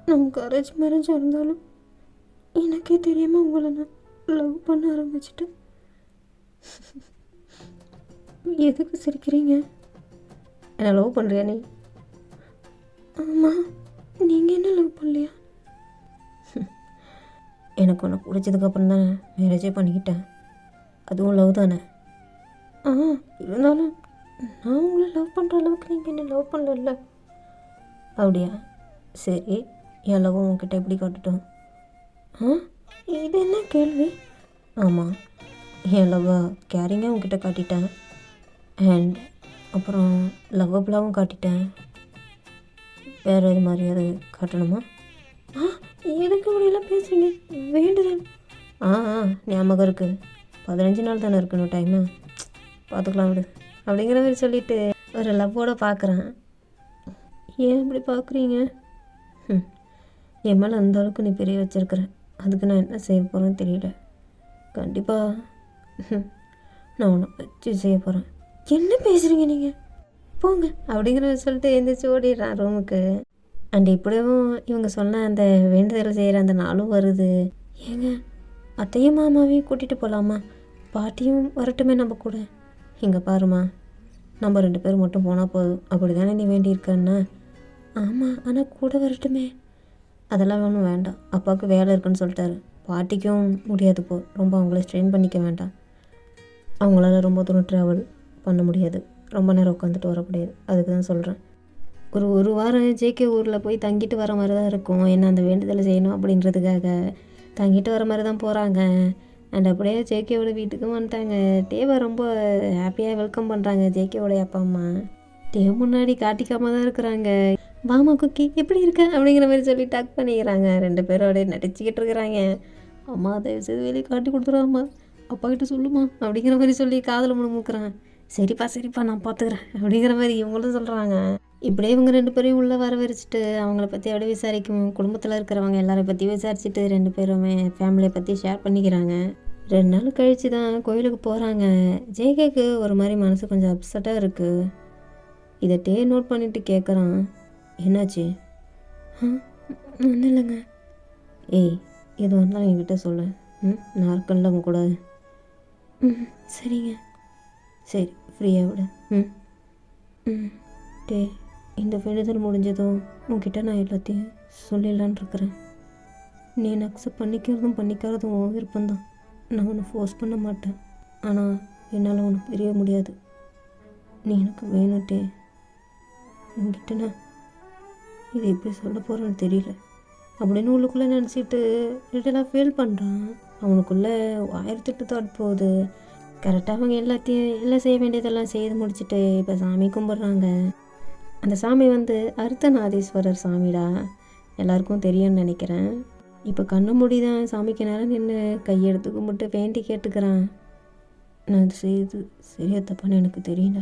நமக்கு அரேஞ்ச் மேரேஜாக இருந்தாலும் எனக்கே தெரியாமல் உங்களை நான் லவ் பண்ண ஆரம்பிச்சிட்டேன். எதுக்கு சிரிக்கிறீங்க? என்ன லவ் பண்ணுறியா நீ? ஆமாம், நீங்கள் என்ன லவ் பண்ணலையா? எனக்கு ஒன்று பிடிச்சதுக்கப்புறம் தானே மேரேஜே பண்ணிக்கிட்டேன். அதுவும் லவ் தானே. இருந்தாலும் நான் உங்களை லவ் பண்ணுற அளவுக்கு நீங்கள் என்ன லவ் பண்ணல. அப்படியா? சரி, என் லவ் உங்ககிட்ட எப்படி காட்டட்டும்? இது என்ன கேள்வி? ஆமாம், என் லவ்வை கேரிங்காக உங்ககிட்ட காட்டிட்டேன். அண்ட் அப்புறம் லவ்வபுளாகவும் காட்டிட்டேன். வேறு இது மாதிரியாவது காட்டணுமா? எதுக்கு அப்படியெல்லாம் பேசுகிறீங்க? வேண்டுதல். ஞாபகம் இருக்குது. 15 நாள் தானே இருக்கணும் டைமு, பார்த்துக்கலாம் விடு அப்படிங்கிற மாதிரி சொல்லிவிட்டு ஒரு லவ்வோடு பார்க்குறேன். ஏன் அப்படி பார்க்குறீங்க? என் மேலே அந்த அளவுக்கு நீ பெரிய வச்சுருக்குற, அதுக்கு நான் என்ன செய்ய போகிறேன்னு தெரியல. கண்டிப்பாக நான் உன்னை வச்சு செய்ய போகிறேன். என்ன பேசுகிறீங்க நீங்கள்? போங்க அப்படிங்கிற சொல்லிட்டு எழுந்திரிச்சு ஓடிடுறான் ரூமுக்கு. அண்ட் இப்படியும் இவங்க சொன்ன அந்த வேண்டுதல் செய்கிற அந்த நாளும் வருது. ஏங்க, அத்தையும் மாமாவையும் கூட்டிகிட்டு போகலாமா? பாட்டியும் வரட்டுமே நம்ம கூட. இங்கே பாருமா, நம்ம 2 பேர் மட்டும் போனால் போதும், அப்படி தானே நீ வேண்டியிருக்கன்னா? ஆமாம், ஆனால் கூட வரட்டுமே. அதெல்லாம் ஒன்றும் வேண்டாம், அப்பாவுக்கு வேலை இருக்குன்னு சொல்லிட்டாரு. பாட்டிக்கும் முடியாது போ, ரொம்ப அவங்கள ஸ்ட்ரெயின் பண்ணிக்க வேண்டாம். அவங்களால ரொம்ப தூரம் ட்ராவல் பண்ண முடியாது, ரொம்ப நேரம் உட்காந்துட்டு வர முடியாது. அதுக்கு தான் சொல்கிறேன். ஒரு வாரம் ஜேகே ஊரில் போய் தங்கிட்டு வர மாதிரி தான் இருக்கும். என்ன அந்த வேண்டுதலை செய்யணும் அப்படின்றதுக்காக தங்கிட்டு வர மாதிரி தான் போகிறாங்க. அண்ட் அப்படியே ஜேகேவோட வீட்டுக்கும் வந்துட்டாங்க. டேவை ரொம்ப ஹாப்பியாக வெல்கம் பண்ணுறாங்க ஜேகேவோடைய அப்பா அம்மா. டேவ் முன்னாடி காட்டிக்காம தான் இருக்கிறாங்க. வாமா குக்கி, எப்படி இருக்க அப்படிங்கிற மாதிரி சொல்லி டக் பண்ணிக்கிறாங்க. 2 பேரும் அப்படியே நடிச்சுக்கிட்டு இருக்கிறாங்க. அம்மா தயவுசெய்து வெளியே காட்டி கொடுத்துருவாம்மா, அப்பா கிட்ட சொல்லுமா அப்படிங்கிற மாதிரி சொல்லி காதில் முணுமுக்குறான். சரிப்பா நான் பார்த்துக்கிறேன் அப்படிங்கிற மாதிரி இவங்களும் சொல்கிறாங்க. இப்படியே இவங்க 2 பேரையும் உள்ளே வரவழைச்சிட்டு அவங்கள பற்றி அப்படியே விசாரிக்கும். குடும்பத்தில் இருக்கிறவங்க எல்லாரை பற்றி விசாரிச்சுட்டு 2 பேருமே ஃபேமிலியை பற்றி ஷேர் பண்ணிக்கிறாங்க. 2 நாள் கழித்து தான் கோயிலுக்கு போகிறாங்க. ஜேகேக்கு ஒரு மாதிரி மனசு கொஞ்சம் அப்செட்டாக இருக்குது. இதை நோட் பண்ணிவிட்டு கேட்குறான், என்னாச்சு? ஒன்றும் இல்லைங்க. ஏய், எது வந்தாலும் என்கிட்ட சொல்லு. நான் இருக்கேன்ல உங்க கூட. சரிங்க. சரி, ஃப்ரீயாக விட. இந்த வேண்டுதல் முடிஞ்சதும் உன்கிட்ட நான் எல்லாத்தையும் சொல்லிடலான் இருக்கிறேன். நீ என்னை அக்செப்ட் பண்ணிக்கிறதும் பண்ணிக்காததும் உன் விருப்பம்தான். நான் உன்னை ஃபோர்ஸ் பண்ண மாட்டேன். ஆனால் என்னால் உன்னை பிரிய முடியாது. நீ எனக்கு வேணுட்டே. உன்கிட்ட நான் இது எப்படி சொல்ல போகிறேன்னு தெரியல அப்படின்னு உள்ளுக்குள்ளே நினச்சிட்டு லிட்டலாக ஃபீல் பண்ணுறான். அவனுக்குள்ளே 1008 தாட் போகுது. கரெக்டாக அவங்க எல்லாம் செய்ய வேண்டியதெல்லாம் செய்து முடிச்சுட்டு இப்போ சாமி கும்பிட்றாங்க. அந்த சாமி அர்த்தநாதீஸ்வரர் சாமிடா, எல்லாருக்கும் தெரியும்னு நினைக்கிறேன். இப்போ கண்ணு மூடிதான் சாமிக்கு நேரம் நின்று கையெடுத்து கும்பிட்டு வேண்டி கேட்டுக்கிறான். நான் இது செய்து சரியா தப்பான்னு எனக்கு தெரியல.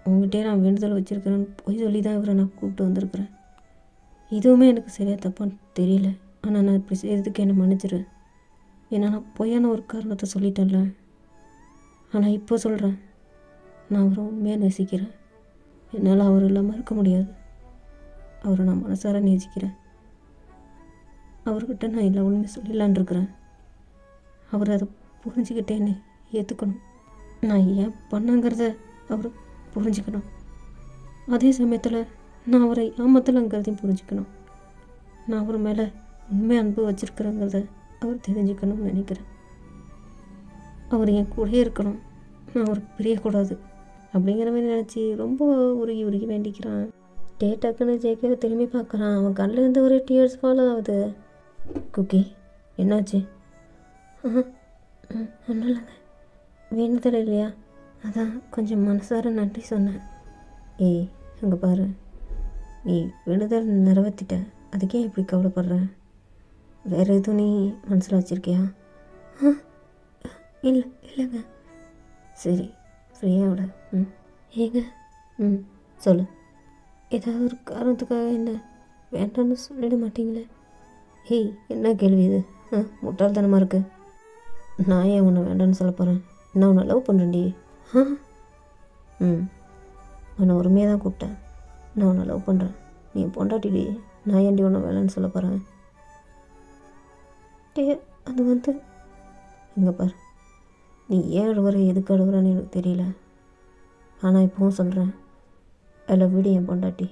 உங்ககிட்டே நான் வேண்டுதல் வச்சுருக்கிறேன்னு போய் சொல்லி தான் இவரை நான் கூப்பிட்டு வந்திருக்கிறேன். இதுவுமே எனக்கு சரியா தப்பான்னு தெரியல. ஆனால் நான் இப்படி செய்கிறதுக்கு என்னை மன்னிச்சிரு. ஏன்னா நான் பொய்யான ஒரு காரணத்தை சொல்லிட்டேன்ல. ஆனால் இப்போ சொல்கிறேன், நான் அவரை உண்மையாக நேசிக்கிறேன். என்னால் அவர் இல்லாமல் இருக்க முடியாது. அவரை நான் மனசார நேசிக்கிறேன். அவர்கிட்ட நான் எல்லா உண்மையை சொல்லிடலான் இருக்கிறேன். அவர் அதை புரிஞ்சுக்கிட்டே என்னை ஏற்றுக்கணும். நான் ஏன் பண்ணங்கிறத அவர் புரிஞ்சுக்கணும். அதே சமயத்தில் நான் அவரை ஏமாத்தலைங்கிறதையும் புரிஞ்சுக்கணும். நான் அவர் மேலே உண்மை அன்பு வச்சுருக்கிறேங்கிறத அவர் தெரிஞ்சுக்கணும்னு நினைக்கிறேன். அவர் என் கூடயே இருக்கணும், நான் அவர் பிரியக்கூடாது அப்படிங்கிற மாதிரி நினச்சி ரொம்ப உருகி வேண்டிக்கிறான். டக்குன்னு ஜேகேவை திரும்பி பார்க்குறான். அவன் கண்ணிலேருந்து ஒரு டியர்ஸ் ஃபாலோ ஆகுது. குக்கி, என்னாச்சு? ஒன்றும் இல்லைங்க, வேண்டுதல் இல்லையா, அதான் கொஞ்சம் மனசார நன்றி சொன்னேன். ஏய், அங்கே பாரு, நீ வேண்டுதல் நிறைவேற்றிட்ட, அதுக்கே இப்படி கவலைப்படுற? வேறு எதுவும் நீ மனசில் வச்சுருக்கியா? இல்லைங்க, சரி ஃப்ரீயாக விட. ம் ஏங்க. ம் சொல்லு. ஏதாவது ஒரு காரணத்துக்காக என்ன வேண்டாம்னு சொல்லிட மாட்டீங்களே? ஹேய், என்ன கேள்வி இது? முட்டாள்தனமாக இருக்குது. நான் ஏன் உன்னை வேண்டாம்னு சொல்ல போகிறேன்? நான் உன்னை லவ் பண்ணுறேன்டி. ஆ ம் உன்னை உரிமையாக தான் கூப்பிட்டேன். நான் உன்னை லவ் பண்ணுறேன். நீ பொண்டாட்டிடி. நான் ஏன்டி உன்னை வேலைன்னு சொல்ல போகிறேன்? அது வந்து இங்கே பாரு, நீ ஏன் அழுகுற எதுக்கு அழுகுறன்னு எனக்கு தெரியல. ஆனால் இப்போவும் சொல்கிறேன், ஐ லவ் யூ என் பொண்டாட்டி.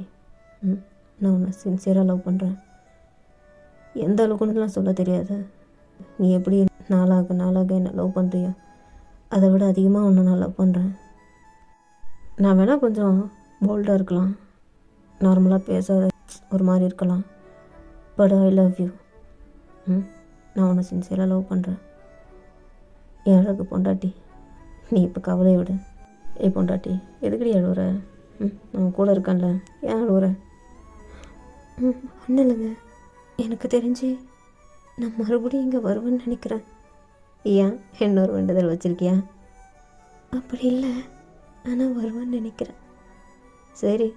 நான் உன்னை சின்சியராக லவ் பண்ணுறேன். எந்த அளவுக்குன்னுலாம் சொல்ல தெரியாது. நீ எப்படி நாளாக என்னை லவ் பண்ணுறியோ அதை விட அதிகமாக உன்னை நான் லவ் பண்ணுறேன். நான் வேணால் கொஞ்சம் போல்டாக இருக்கலாம், நார்மலாக பேசாத ஒரு மாதிரி இருக்கலாம், பட் ஐ லவ் யூ. நான் உன்னை சின்சியராக லவ் பண்ணுறேன். என் அழகு பொண்டாட்டி, நீ இப்போ கவலையை விடு. பொண்டாட்டி, எதுக்கடி அழுவுற? நான் கூட இருக்கேன்ல, ஏன் அழுவுற? ஒன்றும் இல்லைங்க, எனக்கு தெரிஞ்சு நான் மறுபடியும் இங்கே வருவேன்னு நினைக்கிறேன். ஏன் இன்னொரு வேண்டுதல் வச்சுருக்கியா? அப்படி இல்லை, ஆனால் வருவேன்னு நினைக்கிறேன். சரி,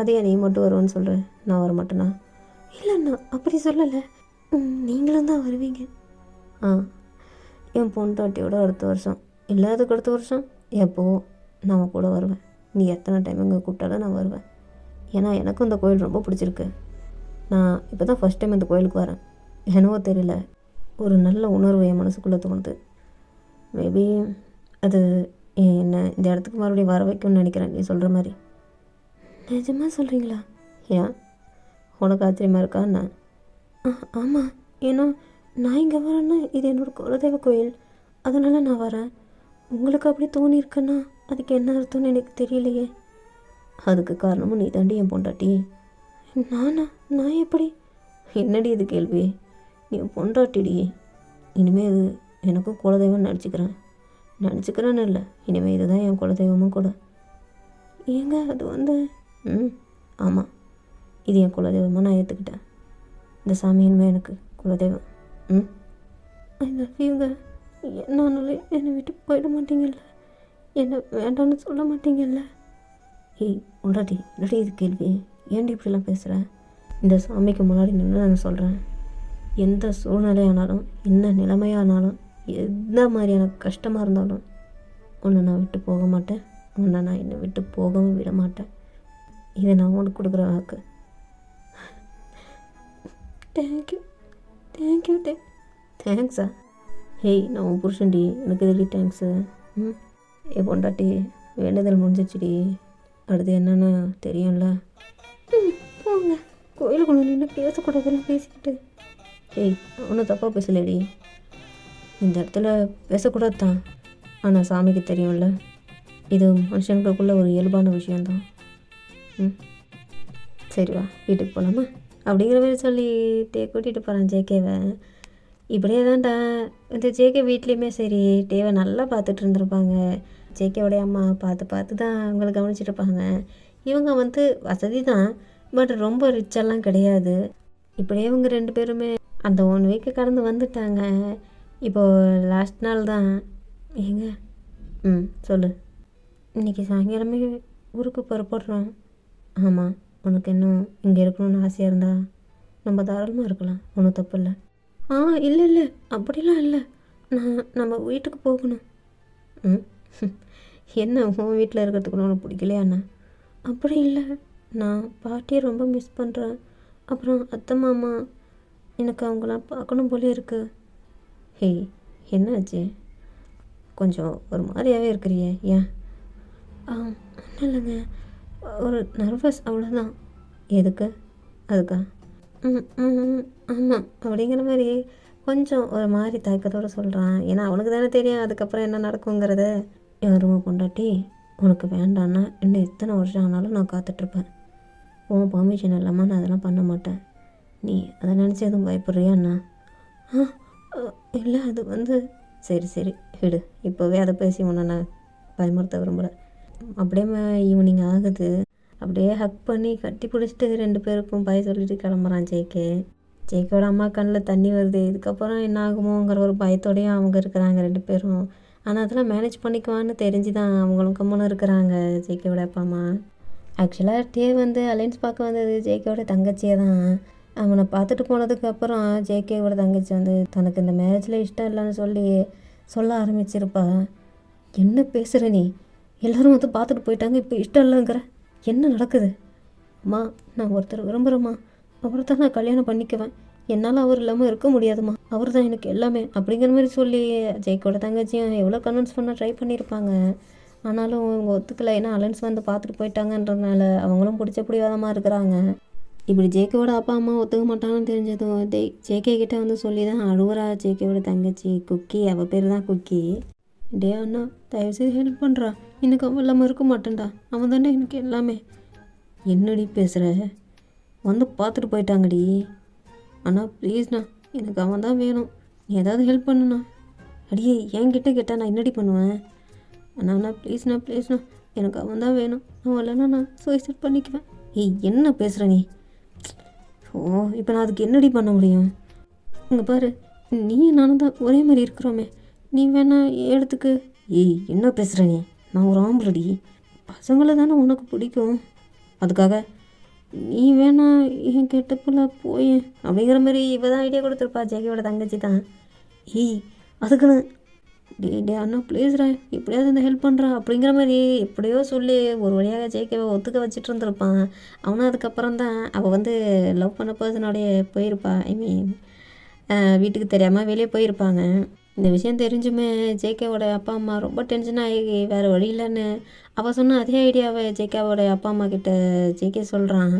அதையா நீ மட்டும் வருவேன்னு சொல்கிறேன், நான் வர மாட்டேனா? இல்லைண்ணா, அப்படி சொல்லலை, நீங்களும் தான் வருவீங்க. என் பொண்டாட்டியோட அடுத்த வருஷம் இல்லை, அதுக்கு அடுத்த வருஷம் எப்போ நான் கூட வருவேன். நீ எத்தனை டைம் இங்கே கூப்பிட்டாலும் நான் வருவேன். ஏன்னா எனக்கும் இந்த கோயில் ரொம்ப பிடிச்சிருக்கு. நான் இப்போ தான் ஃபஸ்ட் டைம் இந்த கோயிலுக்கு வரேன். என்னவோ தெரியல, ஒரு நல்ல உணர்வு என் மனசுக்குள்ளே தோணுது. மேபி அது என்ன இந்த இடத்துக்கு மறுபடியும் வர வைக்கும்னு நினைக்கிறேன் நீ சொல்கிற மாதிரி. நிஜமாக சொல்கிறீங்களா? ஏன் உனக்கு ஆச்சரியமாக இருக்கா என்ன? ஆமாம், ஏன்னா நான் இங்கே வரேன்னா இது என்னோடய குலதெய்வ கோயில், அதனால் நான் வரேன். உங்களுக்கு அப்படி தோணியிருக்குன்னா அதுக்கு என்ன அர்த்தம்னு எனக்கு தெரியலையே. அதுக்கு காரணமும் நீ தாண்டி என் பொண்டாட்டி. நான் எப்படி? என்னடி இது கேள்வி? நீ பொண்டாட்டிடி. இனிமேல் இது எனக்கும் குலதெய்வம் நினச்சிக்கிறேன்னு இல்லை, இனிமேல் இதுதான் என் குலதெய்வமும் கூட. ஏங்க அது வந்து ஆமாம், இது என் குலதெய்வமாக நான் ஏற்றுக்கிட்டேன். இந்த சாமி இனிமேல் எனக்கு குலதெய்வம். ஐ லவ் யூங்க. என்னாலும் என்னை விட்டு போயிட மாட்டீங்கல்ல, என்னை வேண்டாம்னு சொல்ல மாட்டீங்கல்ல? பொண்டாட்டி, என்னடி இது கேள்வி? ஏன்டி இப்படிலாம் பேசுகிற? இந்த சாமிக்கு முன்னாடி நின்று நான் சொல்கிறேன், எந்த சூழ்நிலையானாலும் என்ன நிலைமையானாலும் எந்த மாதிரியான கஷ்டமாக இருந்தாலும் உன்னை நான் விட்டு போக மாட்டேன். உன்னை நான் என்னை விட்டு போகவும் விட மாட்டேன். இதை நான் உனக்கு கொடுக்குற வாக்கு. தேங்க்யூ. தேங்க்ஸா? நான் உன் புருஷன்டி, எனக்கு எதுடி தேங்க்ஸு? பொண்டாட்டி, வேண்டுதல் முடிஞ்சிச்சுடி. அடுத்து என்னன்னு தெரியும்ல? போங்க, கோயிலுக்குள்ள நின்று பேசக்கூடாதெல்லாம் பேசிக்கிட்டு. ஒன்றும் தப்பாக பேசலடி. இந்த இடத்துல பேசக்கூடாது தான், ஆனால் சாமிக்கு தெரியும்ல, இது மனுஷங்களுக்குள்ள ஒரு இயல்பான விஷயந்தான். சரி வா, வீட்டுக்கு போகலாமா? அப்படிங்கிற மாதிரி சொல்லிட்டு கூட்டிகிட்டு போகிறான் ஜேகேவை. இப்படியே தான்டா இந்த ஜேகே வீட்லேயுமே சரி டேவை நல்லா பார்த்துட்டு இருந்திருப்பாங்க. ஜேகேவோடைய அம்மா பார்த்து தான் அவங்கள கவனிச்சிட்டு இருப்பாங்க. இவங்க வந்து வசதி தான், பட் ரொம்ப ரிச்செல்லாம் கிடையாது. இப்படியே இவங்க 2 பேருமே அந்த 1 வீக்கு கடந்து வந்துட்டாங்க. இப்போது லாஸ்ட் நாள் தான். ஏங்க சொல்லு. இன்றைக்கி சாயங்காலமே ஊருக்கு புறப்படுறோம். ஆமாம், உனக்கு இன்னும் இங்கே இருக்கணும்னு ஆசையாக இருந்தா நம்ம தாராளமாக இருக்கலாம், ஒன்றும் தப்பு இல்லை. இல்லை அப்படிலாம் இல்லை, நம்ம வீட்டுக்கு போகணும். என்ன உன் வீட்டில் இருக்கிறதுக்கு உனக்கு பிடிக்கலையா அண்ணா? அப்படி இல்லை, நான் பாட்டியை ரொம்ப மிஸ் பண்ணுறேன். அப்புறம் அத்தை மாமா, எனக்கு அவங்களாம் பார்க்கணும் போலே இருக்குது. என்னாச்சு? கொஞ்சம் ஒரு மாதிரியாகவே இருக்கிறியே, ஏன்? ஒன்றும் இல்லைங்க, ஒரு நர்வஸ், அவ்வளோதான். எதுக்கு? அதுக்கா? ஆமாம் அப்படிங்கிற மாதிரி கொஞ்சம் ஒரு மாதிரி தயக்கத்தோடு சொல்கிறான். ஏன்னா அவனுக்கு தானே தெரியும் அதுக்கப்புறம் என்ன நடக்குங்கிறத. யாரும் பொண்டாட்டி, உனக்கு வேண்டான்னா இன்னும் எத்தனை வருஷம் ஆனாலும் நான் காத்துட்ருப்பேன். உன் பர்மிஷன் இல்லாமல் நான் அதெல்லாம் பண்ண மாட்டேன். நீ அதை நினச்சி எதுவும் பயப்படுறியாண்ணா? இல்லை, அது வந்து சரி விடு. இப்போவே அதை பேசி உன்னை நான் பயமுறுத்த விரும்பலை. அப்படியே ஈவினிங் ஆகுது. அப்படியே ஹக் பண்ணி கட்டி பிடிச்சிட்டு 2 பேருக்கும் பாய் சொல்லிட்டு கிளம்புறான் ஜேகேவோட அம்மா கண்ணில் தண்ணி வருது. இதுக்கப்புறம் என்ன ஆகுமோங்கிற ஒரு பயத்தோடையும் அவங்க இருக்கிறாங்க 2 பேரும். ஆனால் அதெல்லாம் மேனேஜ் பண்ணிக்குவான்னு தெரிஞ்சு தான் அவங்களும் கம்முன்னு இருக்கிறாங்க ஜேகேவோட அப்பா அம்மா. ஆக்சுவலாக டே வந்து அலைன்ஸ் பார்க்க வந்தது ஜேகேவோட தங்கச்சியை தான். அவனை பார்த்துட்டு போனதுக்கப்புறம் ஜேகேவோட தங்கச்சி வந்து தனக்கு இந்த மேரேஜில் இஷ்டம் இல்லைன்னு சொல்ல ஆரம்பிச்சிருப்பா. என்ன பேசுகிற நீ? எல்லோரும் வந்து பார்த்துட்டு போயிட்டாங்க, இப்போ இஷ்டம் இல்லைங்கிற? என்ன நடக்குது? அம்மா, நான் ஒருத்தர் விரும்புகிறேம்மா, அவரை தான் நான் கல்யாணம் பண்ணிக்குவேன், என்னால் அவர் இல்லாமல் இருக்க முடியாதும்மா, அவர் தான் எனக்கு எல்லாமே அப்படிங்கிற மாதிரி சொல்லி ஜெய்கோட தங்கச்சியும் எவ்வளோ கன்வின்ஸ் பண்ண ட்ரை பண்ணியிருப்பாங்க. ஆனாலும் அவங்க ஒத்துக்கலை. ஏன்னா அலைன்ஸ் வந்து பார்த்துட்டு போயிட்டாங்கன்றதுனால அவங்களும் பிடிச்ச பிடிவாதமாக இருக்கிறாங்க. இப்படி ஜேகேவோட அப்பா அம்மா ஒத்துக்க மாட்டாங்கன்னு தெரிஞ்சதும் ஜேகே கிட்ட வந்து சொல்லி தான் அழுகுறா ஜேகேவோட தங்கச்சி குக்கி. அவள் பேர் தான் குக்கி. டே அண்ணா, தயவுசெய்து ஹெல்ப் பண்ணுறா, எனக்கு அவன் இல்லாமல் இருக்க மாட்டேன்டா, அவன் தானே எனக்கு எல்லாமே. என்னடி பேசுகிற? வந்து பார்த்துட்டு போயிட்டாங்கடி. அண்ணா ப்ளீஸ்ண்ணா, எனக்கு அவன் தான் வேணும், நீ ஏதாவது ஹெல்ப் பண்ணுண்ணா. அடியே, என்கிட்ட கேட்டால் நான் என்னடி பண்ணுவேன்? அண்ணா ப்ளீஸ்ண்ணா, எனக்கு அவன் தான் வேணும், அவன் இல்லைன்னா நான் சூசைட் பண்ணிக்குவேன். ஏய், என்ன பேசுகிற நீ? ஓ, இப்போ நான் அதுக்கு என்னடி பண்ண முடியும்? இங்கே பாரு, நீ நானும் தான் ஒரே மாதிரி இருக்கிறோமே, நீ வேணா எடுத்துக்கு. ஏய், என்ன பேசுகிற நீ? நான் ஒரு ஆம்பளடி, பசங்களை தானே உனக்கு பிடிக்கும், அதுக்காக நீ வேணா என் கெட்டப்பில் போய் அப்படிங்கிற மாதிரி இவ தான் ஐடியா கொடுத்துருப்பா. ஜெகேவோட தங்கச்சி தான். ஏய், அதுக்குன்னு டே அண்ணா ப்ளீஸ்ரா, எப்படியாவது இந்த ஹெல்ப் பண்ணுறா அப்படிங்கிற மாதிரி எப்படியோ சொல்லி ஒரு வழியாக ஜேகேவை ஒத்துக்க வச்சுட்டு இருந்திருப்பான். அவனும் அதுக்கப்புறம் தான் அவள் வந்து லவ் பண்ண பர்சனோடைய போயிருப்பா. ஐ மீன் வீட்டுக்கு தெரியாமல் வெளியே போயிருப்பாங்க. இந்த விஷயம் தெரிஞ்சுமே ஜேகேவோட அப்பா அம்மா ரொம்ப டென்ஷன் ஆகி வேறு வழி இல்லைன்னு அவள் சொன்ன அதே ஐடியாவை ஜேகேவோட அப்பா அம்மா கிட்ட ஜேகே சொல்கிறான்.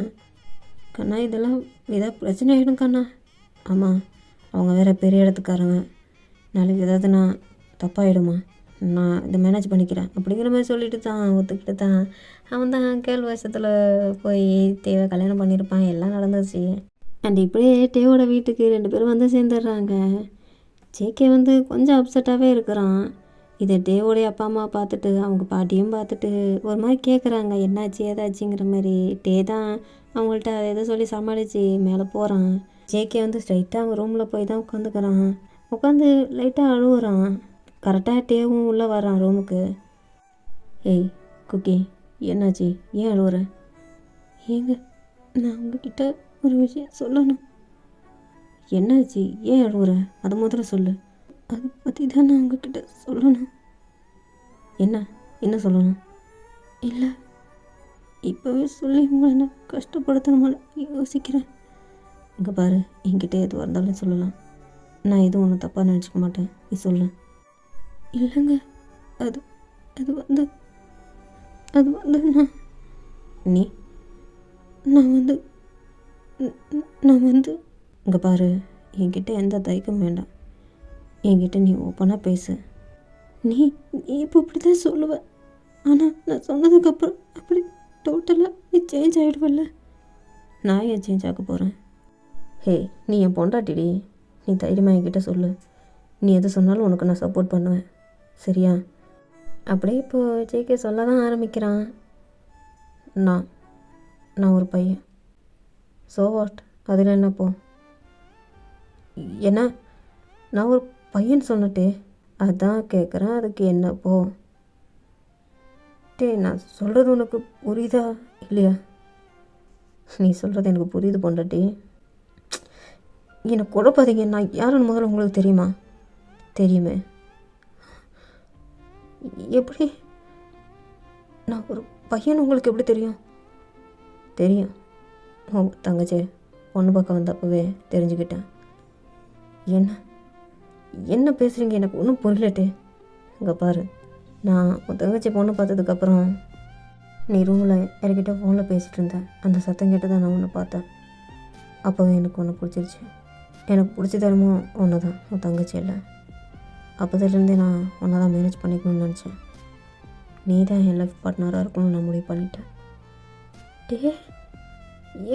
கண்ணா, இதெல்லாம் ஏதாவது பிரச்சனை ஆகிடும் கண்ணா. ஆமாம், அவங்க வேறு பெரிய இடத்துக்காரங்க, நாளைக்கு ஏதாவது நான் தப்பாகிடுமா, நான் இதை மேனேஜ் பண்ணிக்கிறேன் அப்படிங்கிற மாதிரி சொல்லிட்டு தான் ஒத்துக்கிட்டு தான் அவன் தான் கேள்வி வருஷத்தில் போய் தேவை கல்யாணம் பண்ணியிருப்பான். எல்லாம் நடந்துச்சு. அண்ட் இப்படியே டேவோட வீட்டுக்கு 2 பேரும் வந்து சேர்ந்துடுறாங்க. ஜேகே வந்து கொஞ்சம் அப்செட்டாகவே இருக்கிறான். இதை டேவோடைய அப்பா அம்மா பார்த்துட்டு அவங்க பாட்டியும் பார்த்துட்டு ஒரு மாதிரி கேட்குறாங்க, என்னாச்சு ஏதாச்சுங்கிற மாதிரி. டே தான் அவங்கள்ட்ட அதை எதை சொல்லி சமாளித்து மேலே போகிறான். ஜேகே வந்து ஸ்ட்ரைட்டாக அவங்க ரூமில் போய் தான் உட்காந்துக்கிறான். உட்காந்து லைட்டாக அழுகுறான். கரெக்டாக டேவும் உள்ளே வரான் ரூமுக்கு. ஏய் குக்கி, என்னாச்சு, ஏன் அழுகுற? ஏங்க, நான் உங்ககிட்ட ஒரு விஷயம் சொல்லணும். என்னாச்சு, ஏன் அழுகுற? அதை முதல்ல சொல்லு. அதை பற்றி தான் நான் உங்ககிட்ட சொல்லணும். என்ன சொல்லணும்? இல்லை, இப்போவே சொல்லி உங்களை நான் கஷ்டப்படுத்தணுமான்னு யோசிக்கிறேன். இங்கே பாரு, என்கிட்ட எதுவாக இருந்தாலும் சொல்லலாம், நான் எதுவும் ஒன்று தப்பாக நினச்சிக்க மாட்டேன், நீ சொல்லு. இல்லைங்க, அது அது வந்து நான் வந்து இங்கே பாரு, என்கிட்ட எந்த தயக்கம் வேண்டாம், என்கிட்ட நீ ஓப்பனாக பேசு. நீ இப்போ இப்படி தான் சொல்லுவேன், ஆனால் நான் சொன்னதுக்கப்புறம் அப்படி டோட்டலாக நீ சேஞ்ச் ஆகிடுவல்ல. நான் ஏன் சேஞ்ச் ஆக போகிறேன்? ஹே, நீ என் பொண்டாட்டிடி, நீ தைரியமாக என்கிட்ட சொல்லு. நீ எது சொன்னாலும் உனக்கு நான் சப்போர்ட் பண்ணுவேன், சரியா? அப்படியே இப்போது ஜேகே சொல்ல தான் ஆரம்பிக்கிறான். நான் ஒரு பையன். ஸோ வாட், அதில் என்னப்போ? என்ன, நான் ஒரு பையன் சொன்னட்டே, அதான் கேட்குறேன், அதுக்கு என்னப்போ? டே, நான் சொல்கிறது உனக்கு புரியுதா இல்லையா? நீ சொல்கிறது எனக்கு புரியுது பொண்டாட்டி, என்னை குழப்பாதீங்க. நான் யாருன்னு முதல்ல உங்களுக்கு தெரியுமா? தெரியுமே. எப்படி? நான் ஒரு பையன் உங்களுக்கு எப்படி தெரியும்? தெரியும், தங்கச்சி பொண்ணு பக்கம் வந்தப்பவே தெரிஞ்சுக்கிட்டேன். என்ன பேசுகிறீங்க? எனக்கு ஒன்றும் புரியலட்டே. இங்கே பாரு, நான் உன் தங்கச்சி பொண்ணு பார்த்ததுக்கப்புறம் நீ ரூமில் யார்கிட்ட ஃபோனில் பேசிகிட்டு இருந்தேன், அந்த சத்தம் கேட்டு தான் நான் ஒன்று பார்த்தேன். அப்போவே எனக்கு ஒன்று பிடிச்சிருச்சு. எனக்கு பிடிச்ச தரமோ ஒன்று தான், உன் தங்கச்சி இல்லை. அப்போதுலேருந்தே நான் ஒன்றை தான் மேனேஜ் பண்ணிக்கணும்னு நினச்சேன். நீ தான் என் லைஃப் பார்ட்னராக இருக்கணும்னு நான் முடிவு பண்ணிட்டேன். டே,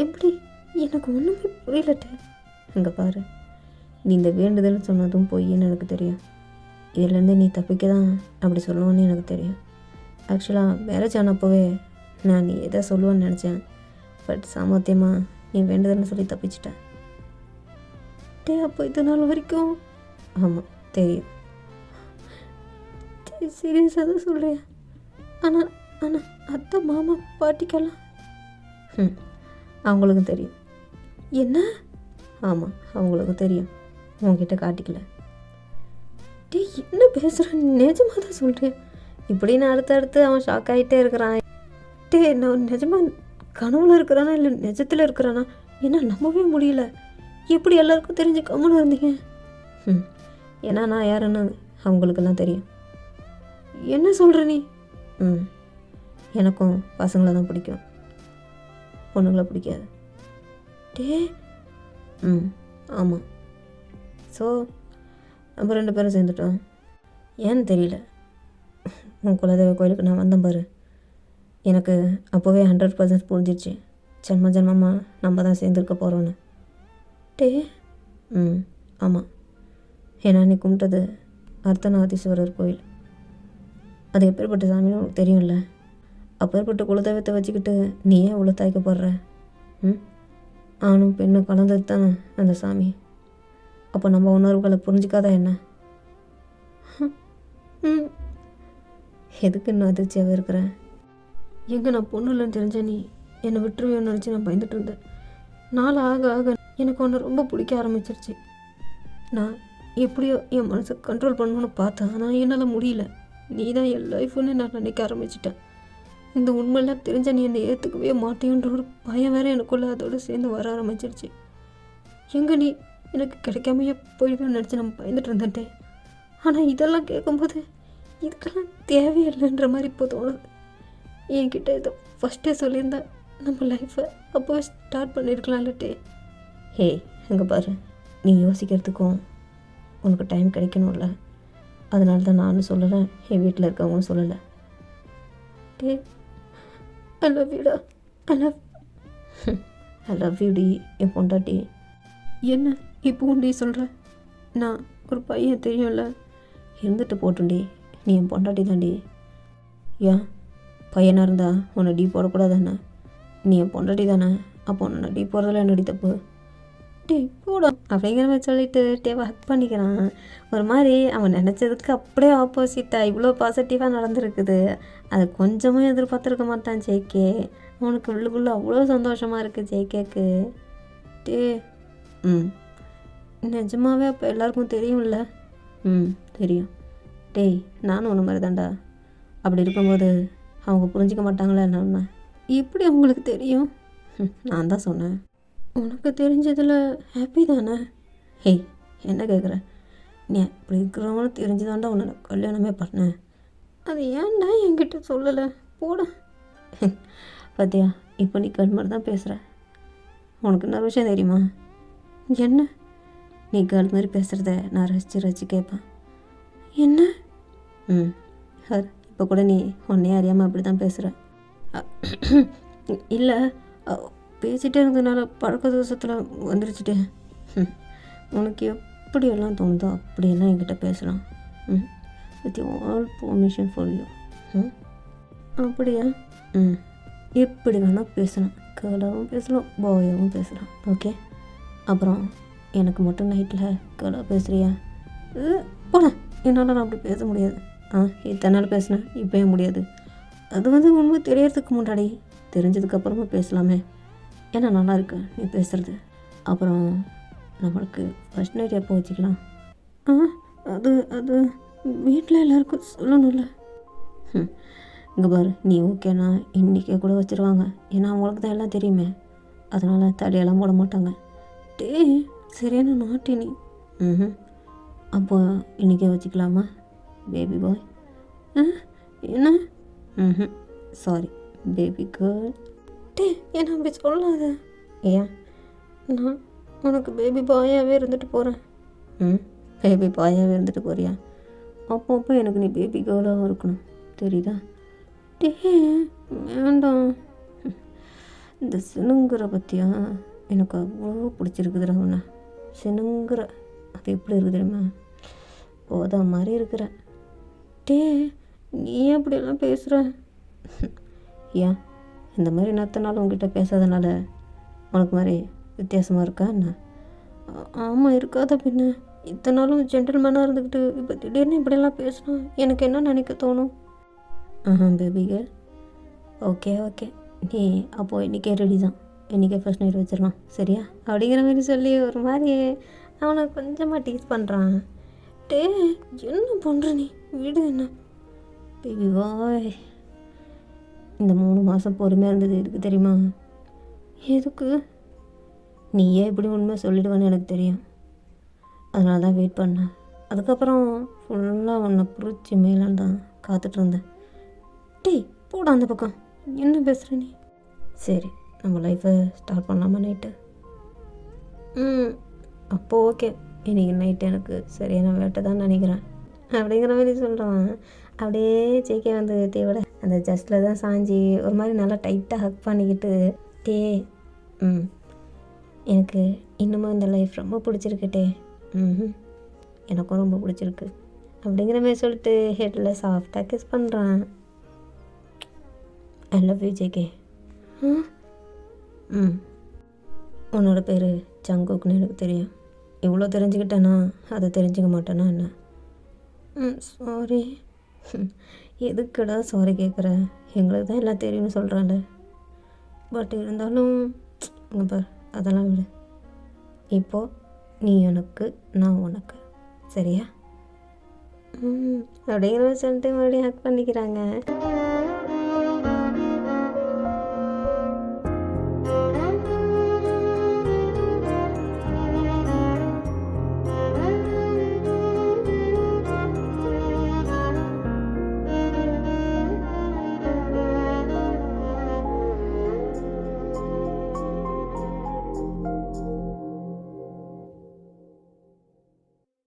எப்படி? எனக்கு ஒன்றுமே புரியலட்டே. இங்கே பாரு, நீ இந்த வேண்டுதல் சொன்னதும் பொய்ன்னு எனக்கு தெரியும். இதிலேருந்து நீ தப்பிக்க தான் அப்படி சொல்லுவோன்னு எனக்கு தெரியும். ஆக்சுவலாக மேரேஜ் ஆனப்போவே நான் நீ எதை சொல்லுவேன்னு நினச்சேன். பட் சாமர்த்தியமாக நீ வேண்டுதல்னு சொல்லி தப்பிச்சிட்டேன். டே, அப்போ இது நாள் வரைக்கும்? ஆமாம் தெரியும் சீரியஸாக தான் சொல்கிறேன். ஆனால் ஆனால் அத்தை மாமா பாட்டிக்கெல்லாம் அவங்களுக்கும் தெரியும். என்ன? ஆமாம், அவங்களுக்கு தெரியும், உங்ககிட்ட காட்டிக்கல. டே என்ன பேசுகிறேன், நிஜமாக தான் சொல்கிறேன். இப்படின்னு அடுத்தடுத்து அவன் ஷாக் ஆகிட்டே இருக்கிறான். டே நான் நிஜமாக கனவுல இருக்கிறானா இல்லை நிஜத்தில் இருக்கிறானா என்ன நம்பவே முடியல. எப்படி எல்லாருக்கும் தெரிஞ்சு கம்முன்னு இருந்தீங்க? ஏன்னா நான் யாருன்னு அவங்களுக்கெல்லாம் தெரியும். என்ன சொல்கிற நீ? எனக்கும் பசங்களை தான் பிடிக்கும், பொண்ணுங்களை பிடிக்காது. டே ஆமாம். ஸோ நம்ம 2 பேரும் சேர்ந்துட்டோம். ஏன்னு தெரியல, உன் குலதெய்வ கோயிலுக்கு நான் வந்தேன் பாரு, எனக்கு அப்போவே 100% புரிஞ்சிடுச்சு ஜென்ம ஜென்மமாக நம்ம தான் சேர்ந்துருக்க போகிறோன்னு. டே ஆமாம். ஏன்னா நீ கும்பிட்டது அர்த்தநாதீஸ்வரர் கோயில். அது எப்பேற்பட்ட சாமின்னு உனக்கு தெரியும்ல. அப்பேற்பட்ட குலதெய்வத்தை வச்சுக்கிட்டு நீ ஏன் இவ்வளோ தயக்கப்படுற? ஆணும் பெண்ணும் கலந்தது தானே அந்த சாமி. அப்போ நம்ம உணர்வுகளை புரிஞ்சிக்காதா என்ன? எதுக்கு நான் அதிர்ச்சியாகவே இருக்கிறேன்? எங்கே நான் பொண்ணு இல்லைன்னு தெரிஞ்ச நீ என்னை விட்டுருவேன்னு நினச்சி நான் பயந்துட்டு இருந்தேன். நாள் ஆக ஆக எனக்கு ஒன்று ரொம்ப பிடிக்க ஆரம்பிச்சிருச்சு. நான் எப்படியோ என் மனசை கண்ட்ரோல் பண்ணணும்னு பார்த்தேன், ஆனால் என்னால் முடியல. நீ தான் என் லைஃப்னு நான் நினைக்க ஆரம்பிச்சிட்டேன். இந்த உண்மையெல்லாம் தெரிஞ்ச நீ என்னை ஏற்றுக்கவே மாட்டேன்ற ஒரு பயம் வேறு எனக்குள்ளே அதோடு சேர்ந்து வர ஆரம்பிச்சிருச்சு. எங்கே நீ எனக்கு கிடைக்காமையே போயிடுவேன்னு நினச்சி நம்ம பயந்துட்டு இருந்தேன்ட்டே. ஆனால் இதெல்லாம் கேட்கும்போது இதுக்கெல்லாம் தேவையில்லைன்ற மாதிரி இப்போ தோணுது. என்கிட்ட இதை ஃபஸ்ட்டே சொல்லியிருந்தா நம்ம லைஃப்பை அப்போவே ஸ்டார்ட் பண்ணியிருக்கலாம் இல்லட்டே. ஹே எங்கே பாரு, நீ யோசிக்கிறதுக்கும் உனக்கு டைம் கிடைக்கணும்ல. அதனால தான் நானும் சொல்லலை, என் வீட்டில் இருக்கவங்களும் சொல்லலை. டே ஐ லவ் யூடா, ஐ லவ் யூ டி என் பொண்டாட்டி. என்ன இப்போ உண்டி சொல்கிற? நான் ஒரு பையன் தெரியும்ல, இருந்துட்டு போட்டுண்டி, நீ என் பொண்டாட்டி தாண்டி. ஏன் பையனாக இருந்தா உன்னை டீ போடக்கூடாதானே? நீ என் பொண்டாட்டி தானே, அப்போ உன்னை டீ போடுறதுல என்னடி தப்பு? டே போடும் அப்படிங்கிற மாதிரி சொல்லிட்டு டேவை ஹக் பண்ணிக்கிறான். ஒரு மாதிரி அவன் நினச்சதுக்கு அப்படியே ஆப்போசிட்டாக இவ்வளோ பாசிட்டிவாக நடந்துருக்குது. அது கொஞ்சமும் எதிர்பார்த்துருக்க மாட்டான் ஜேகே. அவனுக்கு உள்ளுக்குள்ளே அவ்வளோ சந்தோஷமாக இருக்குது ஜேகேக்கு. டே நிஜமாவே அப்போ எல்லாருக்கும் தெரியும்ல? தெரியும். டேய் நானும் ஒன்று மாதிரி தான்டா. அப்படி இருக்கும்போது அவங்க புரிஞ்சிக்க மாட்டாங்களே என்ன? எப்படி அவங்களுக்கு தெரியும்? நான் தான் சொன்னேன், உனக்கு தெரிஞ்சதில் ஹாப்பி தானே. ஹேய் என்ன கேட்குற? நீ அப்படி இருக்கிறவங்களும் தெரிஞ்சுதான்டா உன்னை கல்யாணமே பண்ணேன். அது ஏன்டா என்கிட்ட சொல்லலை? போட பார்த்தியா, இப்போ நீ கண்மர் தான் பேசுகிற. உனக்கு இன்னொரு விஷயம் தெரியுமா? என்ன? நீ கேர்ள் மாதிரி பேசுகிறத நான் ரசித்து கேட்பேன். என்ன? சார் இப்போ கூட நீ உன்னையே அறியாமல் அப்படி தான் பேசுகிற. இல்லை பேசிகிட்டே இருந்ததுனால பழக்க தோசத்தில் வந்துருச்சுட்டே. உனக்கு எப்படியெல்லாம் தோணுதோ அப்படியெல்லாம் என்கிட்ட பேசலாம். With all permission for you. அப்படியா? எப்படி வேணால் பேசலாம். கேர்ளாகவும் பேசலாம், பாயாகவும் பேசலாம். ஓகே, அப்புறம் எனக்கு மட்டும் நைட்டில் கேர்ளாக பேசுகிறியா? போட என்னால் நான் அப்படி பேச முடியாது. இத்தனை நாள் பேசினேன், இப்போயே முடியாது. அது உண்மை தெரியறதுக்கு முன்னாடி தெரிஞ்சதுக்கப்புறமா பேசலாமே. ஏன்னா நல்லா இருக்கு நீ பேசுகிறது. அப்புறம் நம்மளுக்கு ஃபர்ஸ்ட் நைட் எப்போ வச்சுக்கலாம்? அது அது வீட்டில் எல்லாருக்கும் சொல்லணும்ல. இங்கே பாரு, நீ ஓகேண்ணா இன்றைக்கே கூட வச்சுருவாங்க. ஏன்னா அவங்களுக்கு தான் எல்லாம் தெரியுமே, அதனால் தலையெல்லாம் போட மாட்டாங்க. டே சரியான நாட்டி நீ. அப்போ இன்றைக்கே வச்சுக்கலாமா பேபி பாய்? என்ன? Sorry baby girl. டே ஏன்னா அப்படி சொல்லாத. ஏன்? நான் உனக்கு பேபி பாயாகவே இருந்துட்டு போகிறேன். பேபி பாயாகவே இருந்துட்டு போறியா? அப்போ எனக்கு நீ பேபி கேர்ளாகவும் இருக்கணும், தெரியுதா? டே வேண்டாம். இந்த சினுங்குற பற்றியா எனக்கு அவ்வளோ பிடிச்சிருக்குதுடா. உன்னை சினுங்குற அது எப்படி இருக்குது தெரியுமா? போதா மாதிரி இருக்கிற. டே நீ அப்படியெல்லாம் பேசுகிற? ஏன் இந்த மாதிரி நேரத்தினால உங்ககிட்ட பேசாதனால உனக்கு மாதிரி வித்தியாசமாக இருக்கா என்ன? ஆமாம் இருக்காத பின்ன. இத்தனை நாளும் ஜென்டில்மேனாக இருந்துக்கிட்டு இப்போ திடீர்னு இப்படியெல்லாம் பேசினா எனக்கு என்ன நினைக்க தோணும்? பேபி கேர்ள், ஓகே ஓகே, நீ அப்போது இன்றைக்கே ரெடி தான், இன்றைக்கே ஃபர்ஸ்ட் நைட் வச்சிடலாம் சரியா அப்படிங்கிற மாதிரி சொல்லி ஒரு மாதிரி அவனை கொஞ்சமாக டீஸ் பண்ணுறான். டே என்ன பண்ணுற நீ, வீடு என்ன பேபி பாய். இந்த 3 மாதம் பொறுமையாக இருந்தது எதுக்கு தெரியுமா? எதுக்கு? நீயே இப்படி உண்மை சொல்லிடுவேன்னு எனக்கு தெரியும், அதனால தான் வெயிட் பண்ணேன். அதுக்கப்புறம் ஃபுல்லாக உன்னை புரிச்சு மேலான் தான் காத்துட்டு இருந்தேன். டேய் போடா அந்த பக்கம், என்ன பேசுகிற நீ? சரி நம்ம லைஃப்பை ஸ்டார்ட் பண்ணலாமா நைட்டு? அப்போது ஓகே, இன்றைக்கி நைட்டு எனக்கு சரியான வேட்டை தான் நினைக்கிறேன் அப்படிங்கிற மாதிரி சொல்கிறான். அப்படியே ஜேகே வந்து தேவோட அந்த ஜஸ்ட்டில் தான் சாஞ்சி ஒரு மாதிரி நல்லா டைட்டாக ஹக் பண்ணிக்கிட்டு, டே எனக்கு இன்னமும் இந்த லைஃப் ரொம்ப பிடிச்சிருக்குட்டே, எனக்கும் ரொம்ப பிடிச்சிருக்கு அப்படிங்கிற மாதிரி சொல்லிட்டு ஹெட்டில் சாஃப்டாக கிஸ் பண்ணுறான். ஐ லவ் யூ ஜேகே. உன்னோட பேர் ஜங்குக்னு எனக்கு தெரியும், இவ்வளோ தெரிஞ்சுக்கிட்டேன்னா அதை தெரிஞ்சுக்க மாட்டேன்னா என்ன? சாரி. எதுக்குடா சாரி கேட்குற, எங்களுக்கு தான் எல்லாம் தெரியும்னு சொல்கிறான்ல. பட் இருந்தாலும் இங்கே பார், அதெல்லாம் விடு. இப்போது நீ எனக்கு, நான் உனக்கு, சரியா? அப்படிங்கிற சொல்லிட்டு மறுபடியும் ஹக் பண்ணிக்கிறாங்க.